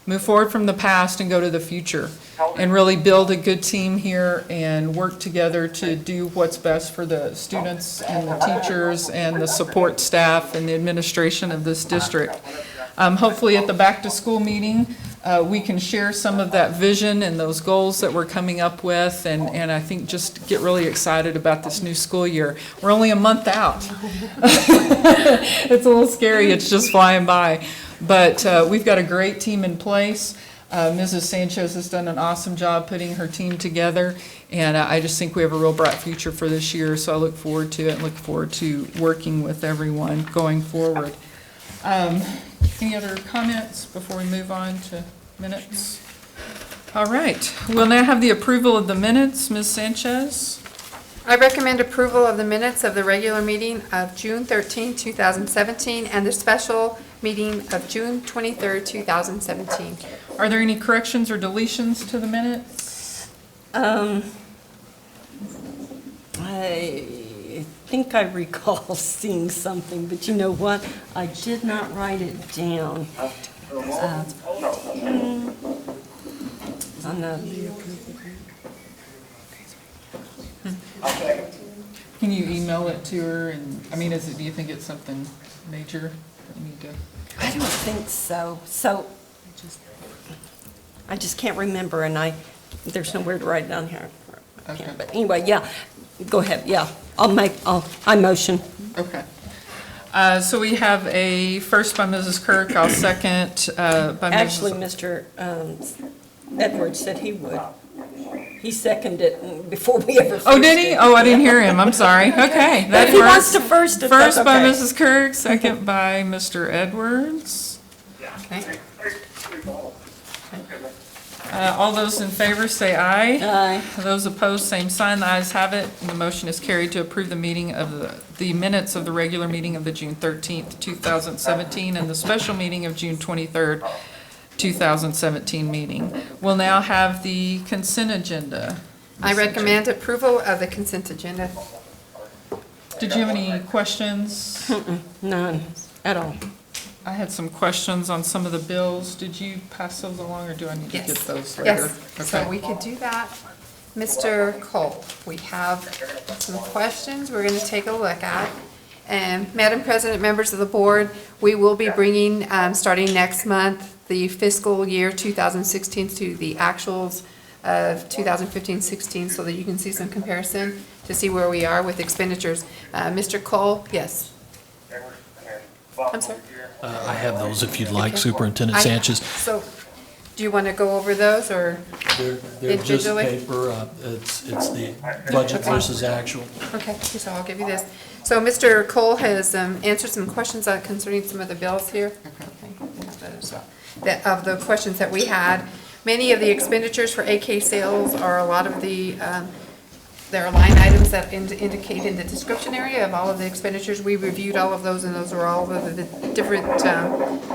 from the past and go to the future, and really build a good team here and work together to do what's best for the students and the teachers and the support staff and the administration of this district. Hopefully at the back-to-school meeting, we can share some of that vision and those goals that we're coming up with, and I think just get really excited about this new school year. We're only a month out. It's a little scary, it's just flying by. But we've got a great team in place. Mrs. Sanchez has done an awesome job putting her team together, and I just think we have a real bright future for this year, so I look forward to it and look forward to working with everyone going forward. Any other comments before we move on to minutes? All right, we'll now have the approval of the minutes. Ms. Sanchez? I recommend approval of the minutes of the regular meeting of June 13, 2017, and the special meeting of June 23, 2017. Are there any corrections or deletions to the minutes? I think I recall seeing something, but you know what? I did not write it down. On the Can you email it to her? And I mean, do you think it's something major that we need to? I don't think so. So I just can't remember, and there's nowhere to write it down here. Okay. But anyway, yeah, go ahead. Yeah, I motion. Okay. So we have a first by Mrs. Kirk. I'll second by Mrs. Actually, Mr. Edwards said he would. He seconded it before we ever. Oh, did he? Oh, I didn't hear him. I'm sorry. Okay, that If he works. wants to first it, First that's by okay. Mrs. Kirk, second by Mr. Edwards. Okay. All those in favor say aye. Aye. Those opposed, same sign. The ayes have it, and the motion is carried to approve the meeting of the minutes of the regular meeting of the June 13th, 2017, and the special meeting of June 23rd, 2017 meeting. We'll now have the consent agenda. I recommend approval of the consent agenda. Did you have any questions? None at all. I had some questions on some of the bills. Did you pass those along, or do I need to get those later? Yes, so we could do that. Mr. Cole, we have some questions we're going to take a look at. And Madam President, members of the board, we will be bringing, starting next month, the fiscal year 2016 to the actuals of 2015-16, so that you can see some comparison to see where we are with expenditures. Mr. Cole, yes. I'm sorry. I have those if you'd like, Okay. Superintendent Sanchez. So Do you want to go over those, or They're just individually? paper, it's the budget versus actual. Okay, so I'll give you this. So Mr. Cole has answered some questions concerning some of the bills here. Okay, I have that as well. Of the questions that we had. Many of the expenditures for AK sales are a lot of the, there are line items that indicate in the description area of all of the expenditures. We reviewed all of those, and those are all of the different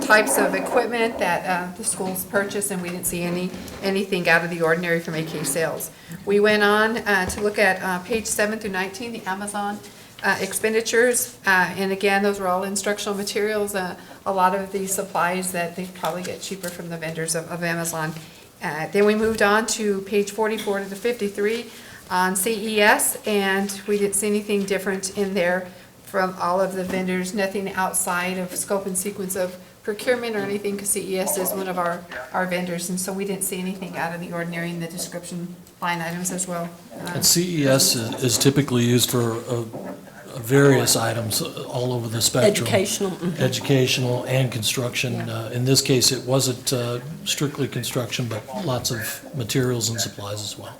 types of equipment that the schools purchase, and we didn't see anything out of the ordinary from AK sales. We went on to look at page 7 through 19, the Amazon expenditures, and again, those were all instructional materials, a lot of the supplies that they probably get cheaper from the vendors of Amazon. Then we moved on to page 44 to 53 on CES, and we didn't see anything different in there from all of the vendors, nothing outside of scope and sequence of procurement or anything, because CES is one of our vendors, and so we didn't see anything out of the ordinary in the description line items as well. And CES is typically used for various items all over the spectrum. Educational. Educational and construction. In this case, it wasn't strictly construction, but lots of materials and supplies as well.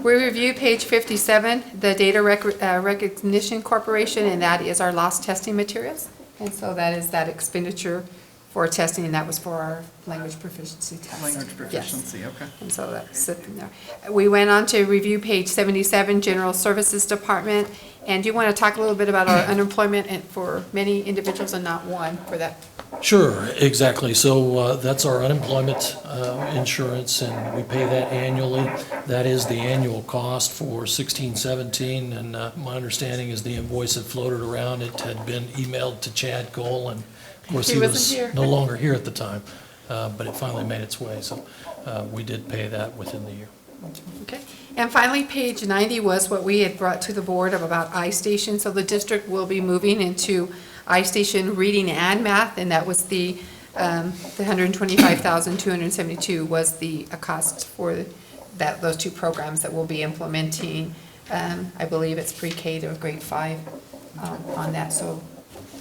We reviewed page 57, the Data Recognition Corporation, and that is our loss testing materials. And so that is that expenditure for testing, and that was for our language proficiency test. Language proficiency, Yes. okay. And so that's sitting there. We went on to review page 77, General Services Department. And do you want to talk a little bit about our unemployment and for many individuals and not one for that? Sure, exactly. So that's our unemployment insurance, and we pay that annually. That is the annual cost for 16-17, and my understanding is the invoice had floated around. It had been emailed to Chad Cole, and of course he was no longer here at the time, but it finally made its way. So we did pay that within the year. Okay. And finally, page 90 was what we had brought to the board of about iStation. So the district will be moving into iStation reading and math, and that was the $125,272 was the cost for those two programs that we'll be implementing. I believe it's pre-K to grade 5 on that. So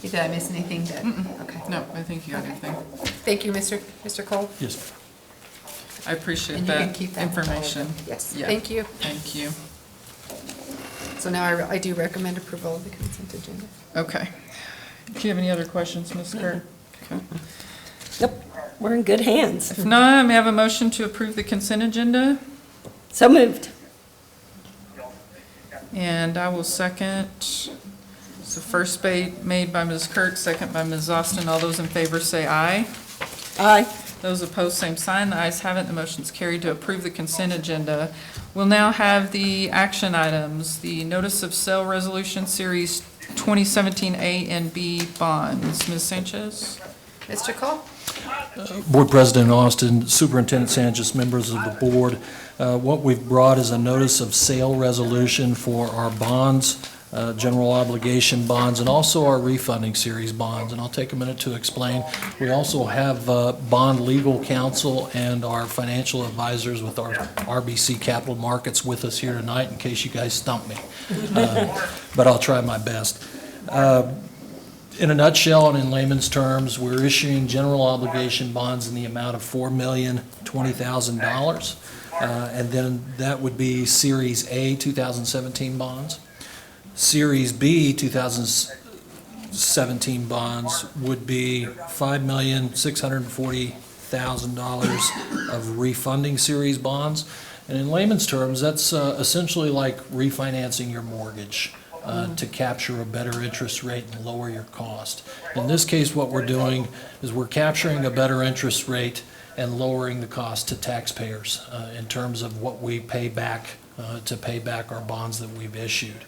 did I miss anything? Okay. No, I think you got everything. Thank you, Mr. Cole. Yes. I appreciate And you can that keep that information. Yes, Yeah. thank you. Thank you. So now I do recommend approval of the consent agenda. Okay. Do you have any other questions, Ms. Kerr? Okay. Yep, we're in good hands. If not, may I have a motion to approve the consent agenda? So moved. And I will second. It's the first made by Ms. Kirk, second by Ms. Austin. All those in favor say aye. Aye. Those opposed, same sign. The ayes have it. The motion's carried to approve the consent agenda. We'll now have the action items. The notice of sale resolution series 2017 A and B bonds. Ms. Sanchez? Mr. Cole? Board President Austin, Superintendent Sanchez, members of the board, what we've brought is a notice of sale resolution for our bonds, general obligation bonds, and also our refunding series bonds, and I'll take a minute to explain. We also have bond legal counsel and our financial advisors with our RBC Capital Markets with us here tonight in case you guys stump me, but I'll try my best. In a nutshell and in layman's terms, we're issuing general obligation bonds in the amount of $4,020,000, and then that would be Series A 2017 bonds. Series B 2017 bonds would be $5,640,000 of refunding series bonds. And in layman's terms, that's essentially like refinancing your mortgage to capture a better interest rate and lower your cost. In this case, what we're doing is we're capturing a better interest rate and lowering the cost to taxpayers in terms of what we pay back to pay back our bonds that we've issued.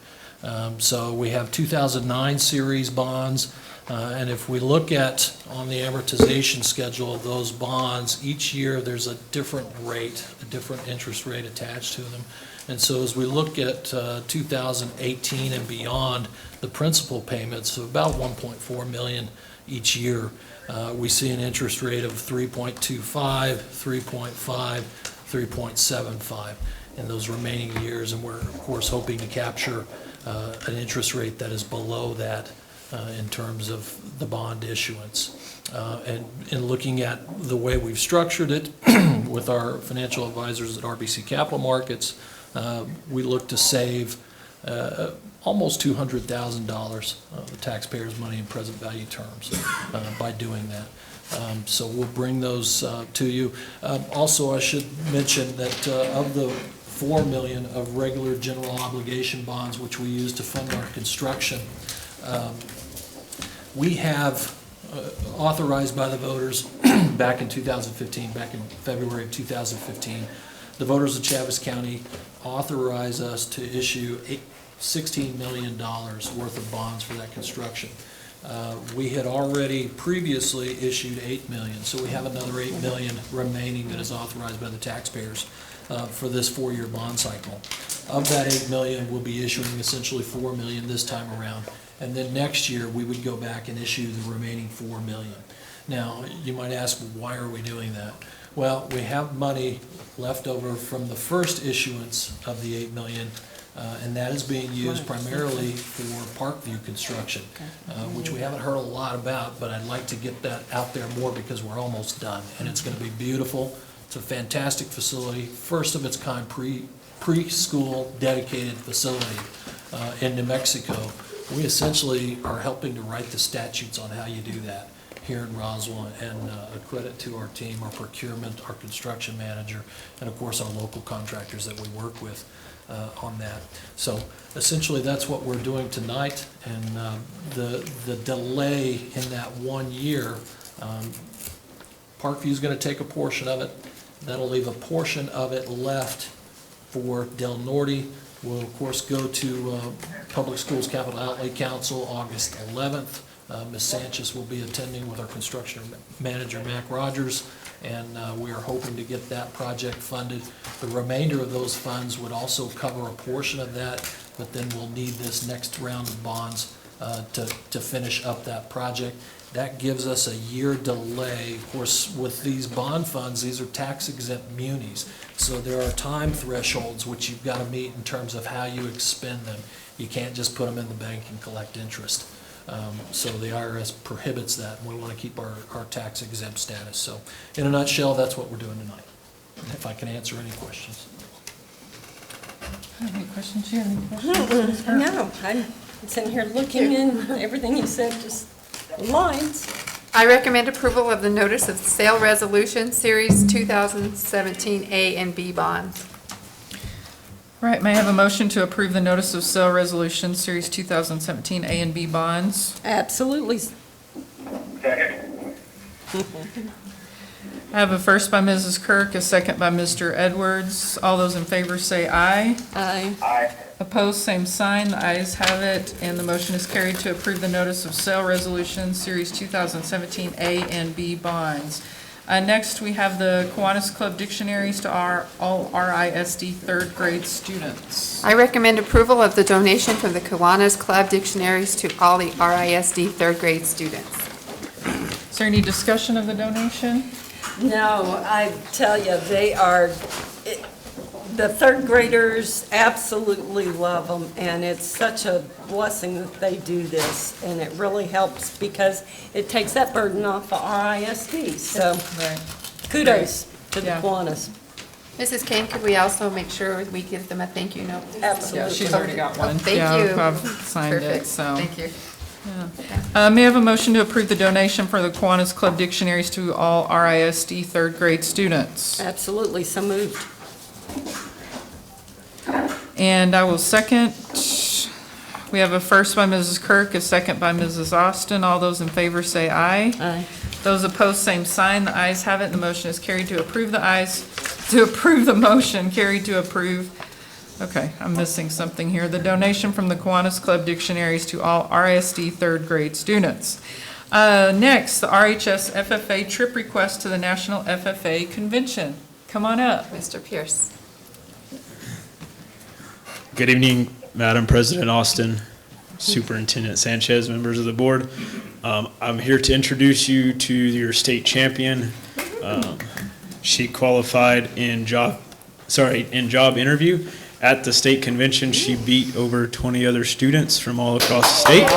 So we have 2009 series bonds, and if we look at on the amortization schedule of those bonds, each year there's a different rate, a different interest rate attached to them. And so as we look at 2018 and beyond, the principal payments of about $1.4 million each year, we see an interest rate of 3.25, 3.5, 3.75 in those remaining years, and we're of course hoping to capture an interest rate that is below that in terms of the bond issuance. And in looking at the way we've structured it, with our financial advisors at RBC Capital Markets, we look to save almost $200,000 of the taxpayers' money in present value terms by doing that. So we'll bring those to you. Also, I should mention that of the $4 million of regular general obligation bonds, which we use to fund our construction, we have authorized by the voters back in 2015, back in February of 2015, the voters of Chaves County authorized us to issue $16 million worth of bonds for that construction. We had already previously issued $8 million, so we have another $8 million remaining that is authorized by the taxpayers for this 4-year bond cycle. Of that $8 million, we'll be issuing essentially $4 million this time around, and then next year we would go back and issue the remaining $4 million. Now, you might ask, why are we doing that? Well, we have money left over from the first issuance of the $8 million, and that is being used primarily for Parkview construction, which we haven't heard a lot about, but I'd like to get that out there more because we're almost done, and it's going to be beautiful. It's a fantastic facility, first of its kind preschool dedicated facility in New Mexico. We essentially are helping to write the statutes on how you do that here in Roswell, and a credit to our team, our procurement, our construction manager, and of course our local contractors that we work with on that. So essentially that's what we're doing tonight, and the delay in that 1 year, Parkview's going to take a portion of it. That'll leave a portion of it left for Del Norte. We'll of course go to Public Schools Capital Outlay Council August 11th. Ms. Sanchez will be attending with our construction manager, Mac Rogers, and we are hoping to get that project funded. The remainder of those funds would also cover a portion of that, but then we'll need this next round of bonds to finish up that project. That gives us a year delay. Of course, with these bond funds, these are tax exempt munis, so there are time thresholds which you've got to meet in terms of how you expend them. You can't just put them in the bank and collect interest. So the IRS prohibits that, and we want to keep our tax exempt status. So in a nutshell, that's what we're doing tonight. If I can answer any questions. Any questions? You have any questions? No, I'm sitting here looking and everything you said, just lines. I recommend approval of the notice of sale resolution, Series 2017 A and B bonds. Right, may I have a motion to approve the notice of sale resolution, Series 2017 A and B bonds? Absolutely. Second. I have a first by Mrs. Kirk, a second by Mr. Edwards. All those in favor say aye. Aye. Aye. Opposed, same sign. The ayes have it, and the motion is carried to approve the notice of sale resolution, Series 2017 A and B bonds. Next, we have the Kiwanis Club dictionaries to all RISD third grade students. I recommend approval of the donation from the Kiwanis Club dictionaries to all the RISD third grade students. Is there any discussion of the donation? No, I tell you, they are, the third graders absolutely love them, and it's such a blessing that they do this, and it really helps because it takes that burden off of RISD, so Right. kudos to the Yeah. Kiwanis. Mrs. Kane, could we also make sure we give them a thank you note? Absolutely. Yeah, she's already got one. Oh, thank Yeah, you. I've signed it, Perfect. so. Thank you. May I have a motion to approve the donation for the Kiwanis Club dictionaries to all RISD third grade students? Absolutely, so moved. And I will second. We have a first by Mrs. Kirk, a second by Mrs. Austin. All those in favor say aye. Aye. Those opposed, same sign. The ayes have it. The motion is carried to approve the motion, carried to approve. Okay, I'm missing something here. The donation from the Kiwanis Club dictionaries to all RISD third grade students. Next, the RHS FFA trip request to the National FFA Convention. Come on up. Mr. Pierce. Good evening, Madam President Austin, Superintendent Sanchez, members of the board. I'm here to introduce you to your state champion. She qualified in job interview at the state convention, she beat over 20 other students from all across the state.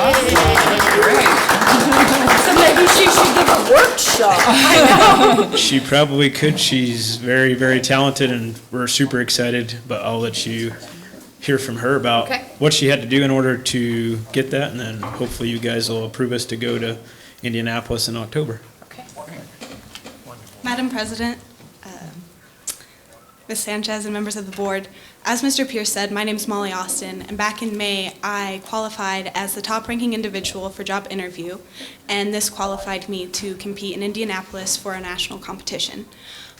So maybe she should give a workshop. She probably could. She's very, very talented, and we're super excited, but I'll let you hear from her about what she had to do in order to get that, and then hopefully you guys will approve us to go to Indianapolis in October. Madam President, Ms. Sanchez, and members of the board, as Mr. Pierce said, my name is Molly Austin, and back in May, I qualified as the top-ranking individual for job interview, and this qualified me to compete in Indianapolis for a national competition.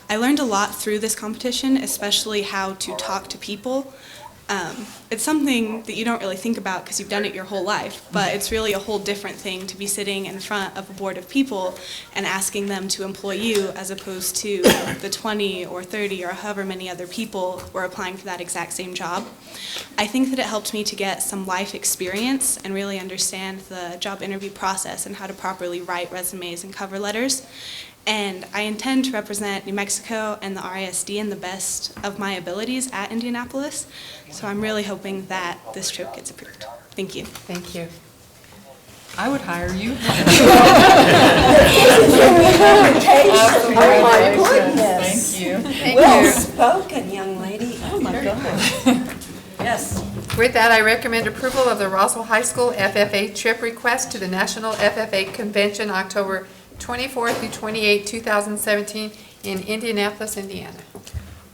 I learned a lot through this competition, especially how to talk to people. It's something that you don't really think about because you've done it your whole life, but it's really a whole different thing to be sitting in front of a board of people and asking them to employ you as opposed to the 20 or 30 or however many other people who are applying for that exact same job. I think that it helped me to get some life experience and really understand the job interview process and how to properly write resumes and cover letters. And I intend to represent New Mexico and the ISD in the best of my abilities at Indianapolis. So I'm really hoping that this trip gets approved. Thank you. Thank you. I would hire you. Oh, my goodness. Thank you. Well spoken, young lady. Oh, my goodness. Yes. With that, I recommend approval of the Roswell High School FFA trip request to the National FFA Convention, October 24th through 28th, 2017, in Indianapolis, Indiana.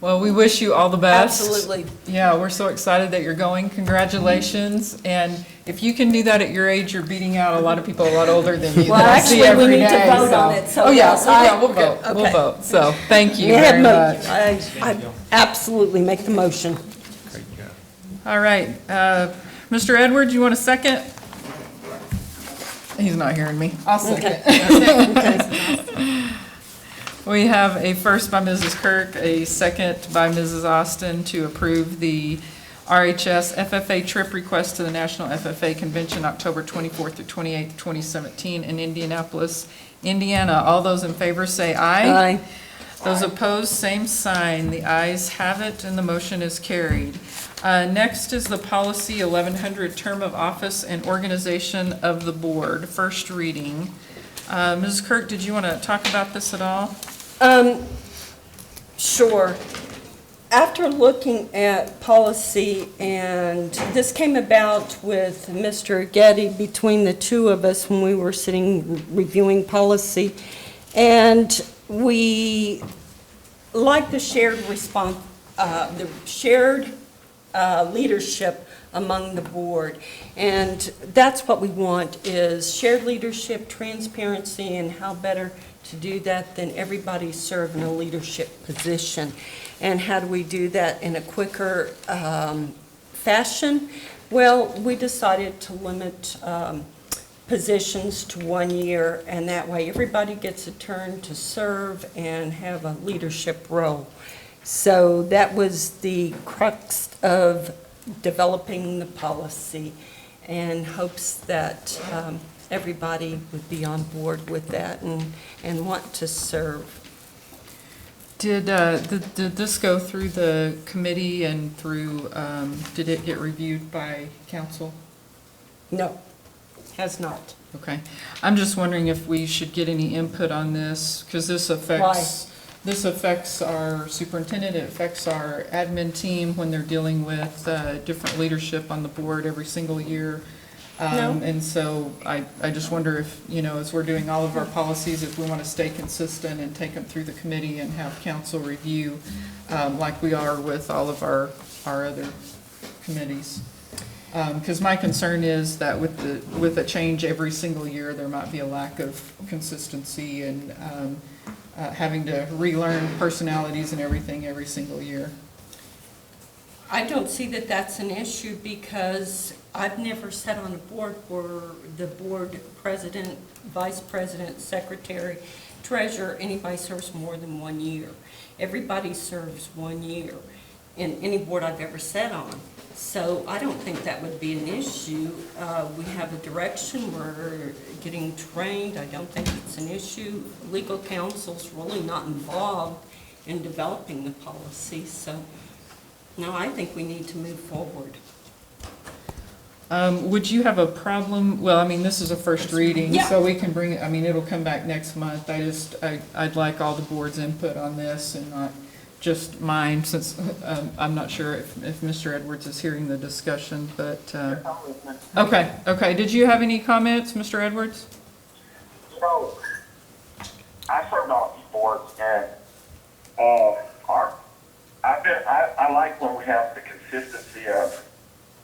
Well, we wish you all the best. Absolutely. Yeah, we're so excited that you're going. Congratulations. And if you can do that at your age, you're beating out a lot of people a lot older than you. Well, that I see actually, we every need to day, vote so. on it, so Oh, yes, yeah, we'll vote. okay. We'll vote. So, thank you We very have much. I absolutely make the motion. All right. Mr. Edwards, you want a second? He's not hearing me. I'll second. We have a first by Mrs. Kirk, a second by Mrs. Austin to approve the RHS FFA trip request to the National FFA Convention, October 24th through 28th, 2017 in Indianapolis, Indiana. All those in favor say aye. Aye. Those opposed, same sign. The ayes have it and the motion is carried. Next is the policy 1100, term of office and organization of the board, first reading. Mrs. Kirk, did you want to talk about this at all? Sure. After looking at policy, and this came about with Mr. Getty between the two of us when we were sitting reviewing policy, and we like the shared leadership among the board, and that's what we want, is shared leadership, transparency, and how better to do that than everybody serve in a leadership position. And how do we do that in a quicker fashion? Well, we decided to limit positions to 1 year, and that way everybody gets a turn to serve and have a leadership role. So that was the crux of developing the policy, and hopes that everybody would be on board with that and want to serve. Did this go through the committee and through, did it get reviewed by council? No, has not. Okay. I'm just wondering if we should get any input on this, because this affects our superintendent, it affects our admin team when they're dealing with different leadership on the board every single year. No. And so I just wonder if, as we're doing all of our policies, if we want to stay consistent and take them through the committee and have council review, like we are with all of our other committees. Because my concern is that with a change every single year, there might be a lack of consistency and having to relearn personalities and everything every single year. I don't see that that's an issue, because I've never sat on a board where the board president, vice president, secretary, treasurer, anybody serves more than 1 year. Everybody serves 1 year in any board I've ever sat on. So I don't think that would be an issue. We have a direction, we're getting trained. I don't think it's an issue. Legal counsel's really not involved in developing the policy, so No, I think we need to move forward. Would you have a problem, well, I mean, this is a first reading, Yeah. so we can bring it, I mean, it'll come back next month. I'd like all the board's input on this and not just mine, since I'm not sure if Mr. Edwards is hearing the discussion, but, okay. Did you have any comments, Mr. Edwards? You know, I served on these boards, and I like when we have the consistency of,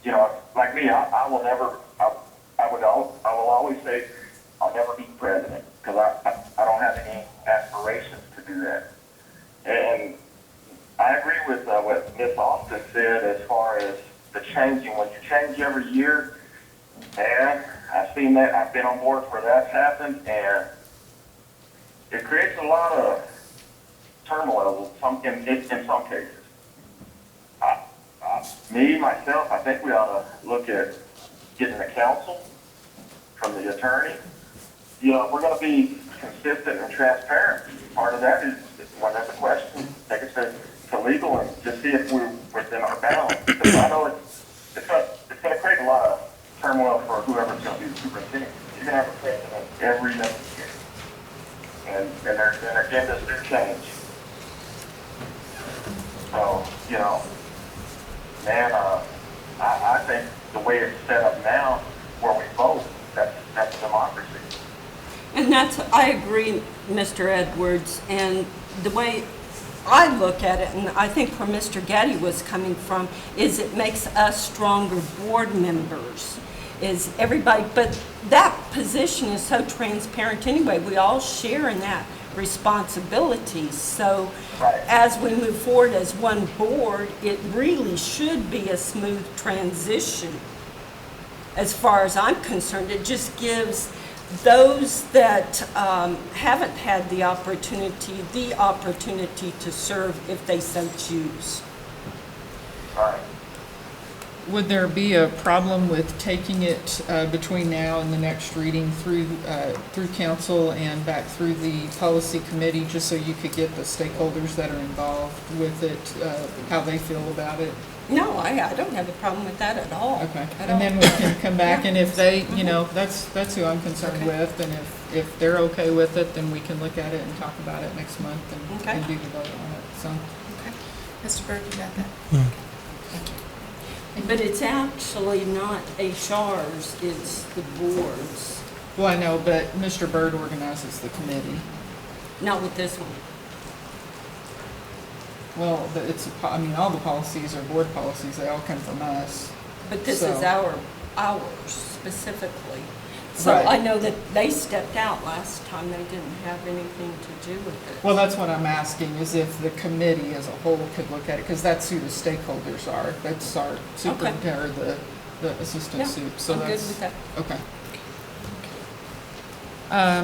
you know, like me, I will will always say I'll never be president, because I don't have any aspirations to do that. And I agree with what Ms. Austin said as far as the changing. When you change every year, and I've seen that, I've been on board where that's happened, and it creates a lot of turmoil in some cases. Me, myself, I think we ought to look at getting the counsel from the attorney. You know, we're going to be consistent and transparent. Part of that is when there's a question, take it to legal and just see if we're within our bounds. Because I know it's going to create a lot of turmoil for whoever's going to be the superintendent. You're going to have a president every next year. And their agendas do change. So, you know, man, I think the way it's set up now, where we vote, that's democracy. And I agree, Mr. Edwards, and the way I look at it, and I think where Mr. Gaddy was coming from, is it makes us stronger board members. Is everybody, but that position is so transparent anyway. We all share in that responsibility. So as we move forward as one board, it really should be a smooth transition. As far as I'm concerned, it just gives those that haven't had the opportunity to serve if they so choose. Would there be a problem with taking it between now and the next reading through council and back through the policy committee, just so you could get the stakeholders that are involved with it, how they feel about it? No, I don't have a problem with that at all. Okay, and then we can come back, and if they, you know, that's who I'm concerned with, and if they're okay with it, then we can look at it and talk about it next month and do the vote on it, so. Okay. Mr. Berg, you got that? Thank you. But it's actually not HR's, it's the board's. Well, I know, but Mr. Byrd organizes the committee. Not with this one. Well, I mean, all the policies are board policies, they all come from us. But this So- is ours specifically. So Right. I know that they stepped out last time, they didn't have anything to do with it. Well, that's what I'm asking, is if the committee as a whole could look at it, because that's who the stakeholders are. That's our superintendent, or the assistant Yeah, soup. So I'm good that's with that. okay.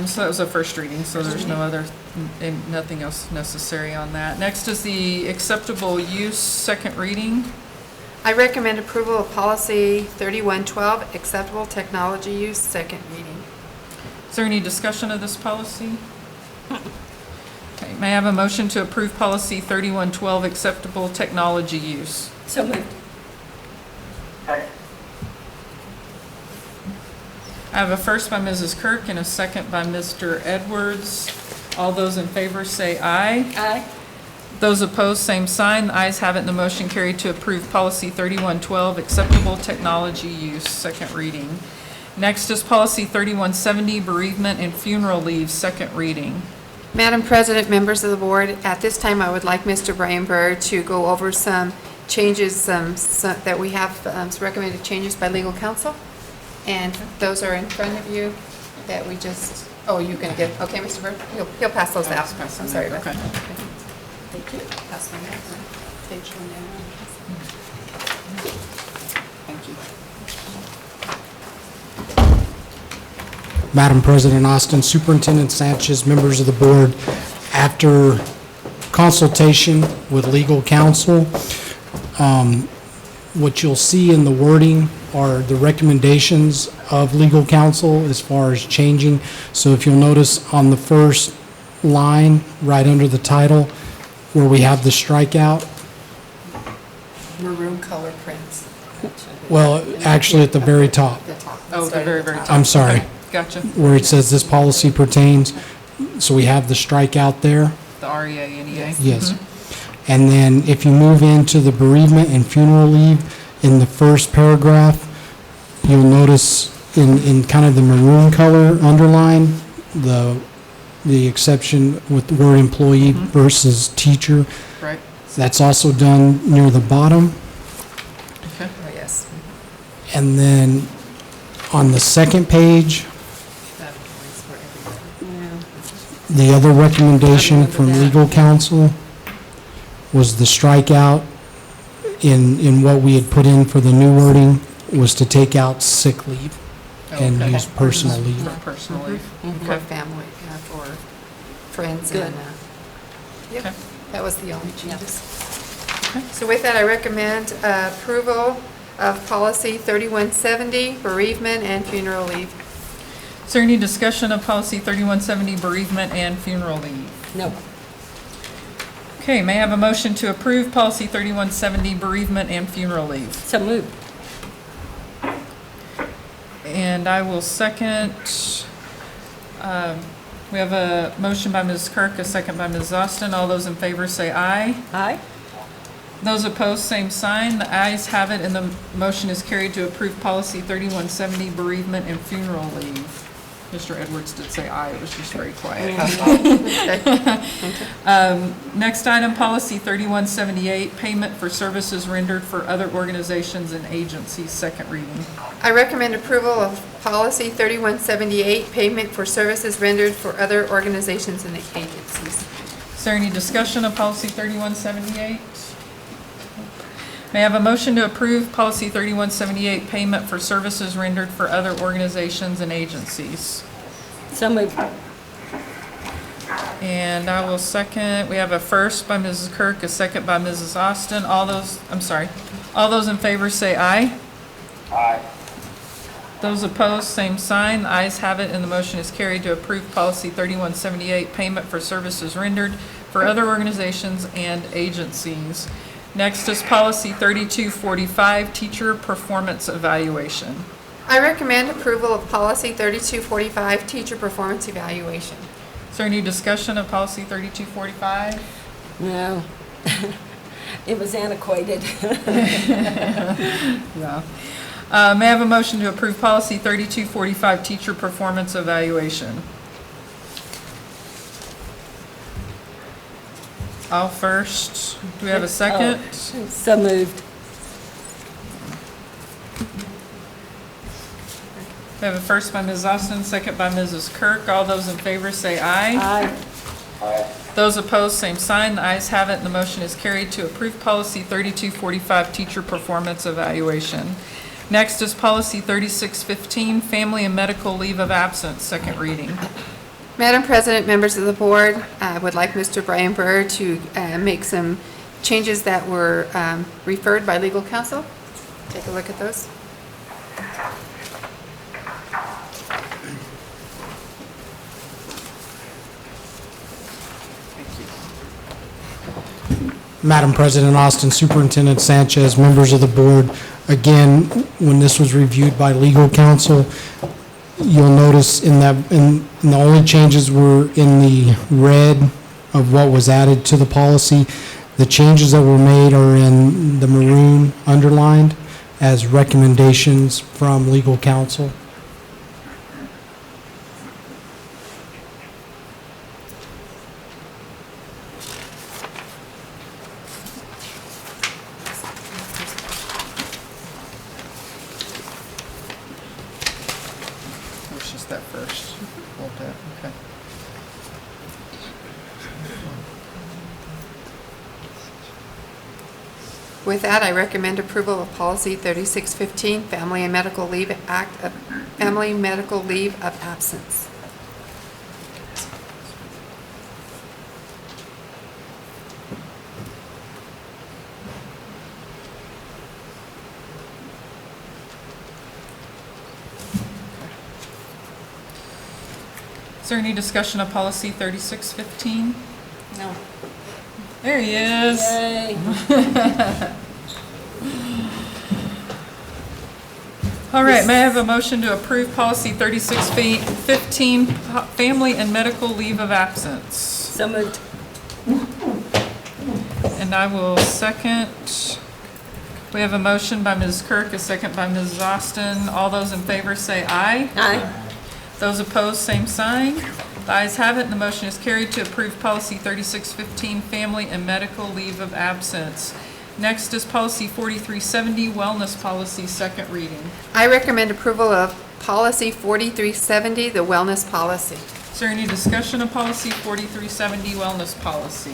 So that was a first reading, so there's nothing else necessary on that. Next is the acceptable use, second reading. I recommend approval of policy 3112, acceptable technology use, second reading. Is there any discussion of this policy? Okay, may I have a motion to approve policy 3112, acceptable technology use? So moved. Okay. I have a first by Mrs. Kirk and a second by Mr. Edwards. All those in favor say aye. Aye. Those opposed, same sign. The ayes have it and the motion carried to approve policy 3112, acceptable technology use, second reading. Next is policy 3170, bereavement and funeral leave, second reading. Madam President, members of the board, at this time I would like Mr. Brian Byrd to go over some changes that we have, some recommended changes by legal counsel. And those are in front of you that we just, oh, you can get, okay, Mr. Byrd? He'll pass those out. I'm sorry about that. Thank you. Pass them out. Page one down. Thank you. Madam President Austin, Superintendent Sanchez, members of the board, after consultation with legal counsel, what you'll see in the wording are the recommendations of legal counsel as far as changing. So if you'll notice on the first line, right under the title, where we have the strikeout, Well, actually, at the very top. Oh, the very, very top. I'm sorry. Okay, gotcha. Where it says this policy pertains, so we have the strikeout there. The REA, Yes. And then if you move into the bereavement and funeral leave, in the first paragraph, you'll notice in kind of the maroon color underline, the exception with the word employee versus teacher. Right. That's also done near the bottom. Okay. Oh, yes. And then on the second page, the other recommendation from legal counsel was the strikeout in what we had put in for the new wording was to take out sick leave and Okay. use personal leave. For personal leave. For family, for friends and, Okay. yep, that was the only changes. So with that, I recommend approval of policy 3170, bereavement and funeral leave. Is there any discussion of policy 3170, bereavement and funeral leave? No. Okay, may I have a motion to approve policy 3170, bereavement and funeral leave? So moved. And I will second. We have a motion by Ms. Kirk, a second by Ms. Austin. All those in favor say aye. Aye. Those opposed, same sign. The ayes have it, and the motion is carried to approve policy 3170, bereavement and funeral leave. Mr. Edwards did say aye, it was just very quiet. Next item, policy 3178, payment for services rendered for other organizations and agencies, second reading. I recommend approval of policy 3178, payment for services rendered for other organizations and agencies. Is there any discussion of policy 3178? May I have a motion to approve policy 3178, payment for services rendered for other organizations and agencies? So moved. And I will second. We have a first by Mrs. Kirk, a second by Mrs. Austin. All those in favor say aye. Aye. Those opposed, same sign. The ayes have it, and the motion is carried to approve policy 3178, payment for services rendered for other organizations and agencies. Next is policy 3245, teacher performance evaluation. I recommend approval of policy 3245, teacher performance evaluation. Is there any discussion of policy 3245? No. It was antiquated. Yeah. May I have a motion to approve policy 3245, teacher performance evaluation? I'll first. Do we have a second? Oh, so moved. We have a first by Ms. Austin, second by Mrs. Kirk. All those in favor say aye. Aye. Aye. Those opposed, same sign. The ayes have it, and the motion is carried to approve policy 3245, teacher performance evaluation. Next is policy 3615, family and medical leave of absence, second reading. Madam President, members of the board, I would like Mr. Brian Burr to make some changes that were referred by legal counsel. Take a look at those. Madam President Austin, Superintendent Sanchez, members of the board, again, when this was reviewed by legal counsel, you'll notice in the only changes were in the red of what was added to the policy. The changes that were made are in the maroon underlined as recommendations from legal counsel. It's just that first. Hold that, okay. With that, I recommend approval of policy 3615, family and medical leave family medical leave of absence. Is there any discussion of policy 3615? No. There he is. Yay. All right, may I have a motion to approve policy 3615, family and medical leave of absence? So moved. And I will second. We have a motion by Ms. Kirk, a second by Mrs. Austin. All those in favor say aye. Aye. Those opposed, same sign. The ayes have it, and the motion is carried to approve policy 3615, family and medical leave of absence. Next is policy 4370, wellness policy, second reading. I recommend approval of policy 4370, the wellness policy. Is there any discussion of policy 4370, wellness policy?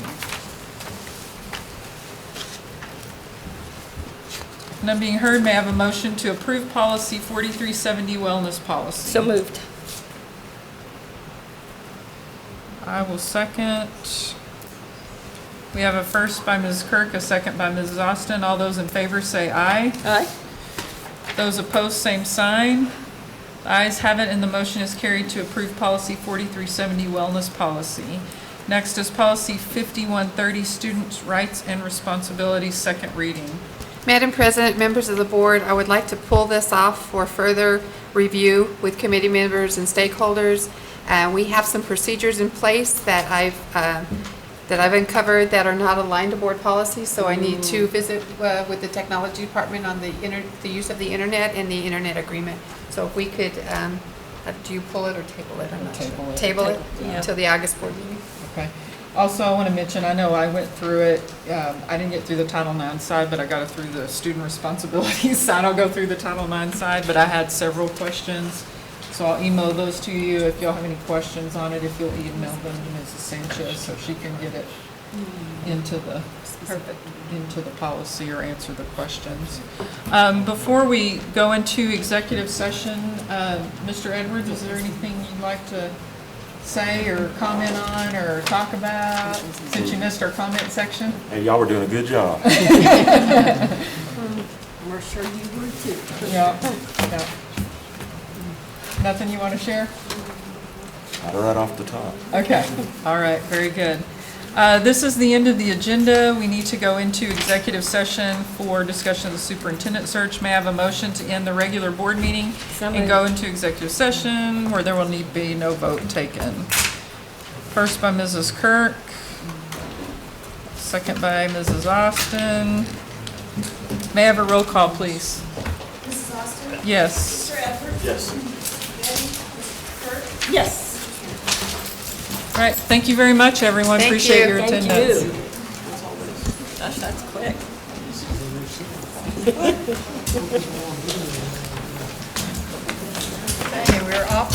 None being heard, may I have a motion to approve policy 4370, wellness policy? So moved. I will second. We have a first by Ms. Kirk, a second by Mrs. Austin. All those in favor say aye. Aye. Those opposed, same sign. The ayes have it, and the motion is carried to approve policy 4370, wellness policy. Next is policy 5130, students' rights and responsibilities, second reading. Madam President, members of the board, I would like to pull this off for further review with committee members and stakeholders. We have some procedures in place that I've uncovered that are not aligned to board policy, so I need to visit with the technology department on the use of the internet and the internet agreement. So if we could, do you pull it or table it? I'm not sure. Table it Yeah. until the August board meeting. Okay. Also, I want to mention, I know I went through it, I didn't get through the Title IX side, but I got it through the student responsibilities side. I'll go through the Title IX side, but I had several questions. So I'll email those to you if y'all have any questions on it, if you'll email them to Mrs. Sanchez so she can get it into the policy or answer the questions. Before we go into executive session, Mr. Edwards, is there anything you'd like to say or comment on or talk about since you missed our comment section? Hey, y'all were doing a good job. We're sure you were too. Yeah. Nothing you want to share? Right off the top. Okay, all right, very good. This is the end of the agenda. We need to go into executive session for discussion of the superintendent search. May I have a motion to end the regular board meeting and go into executive session where there will need be no vote taken? First by Mrs. Kirk, second by Mrs. Austin. May I have a roll call, please? Mrs. Austin? Yes. Mr. Edwards? Yes. Yes. All right, thank you very much, everyone. Thank Appreciate you. your Thank attendance. you. Gosh, that's quick. Okay, we're off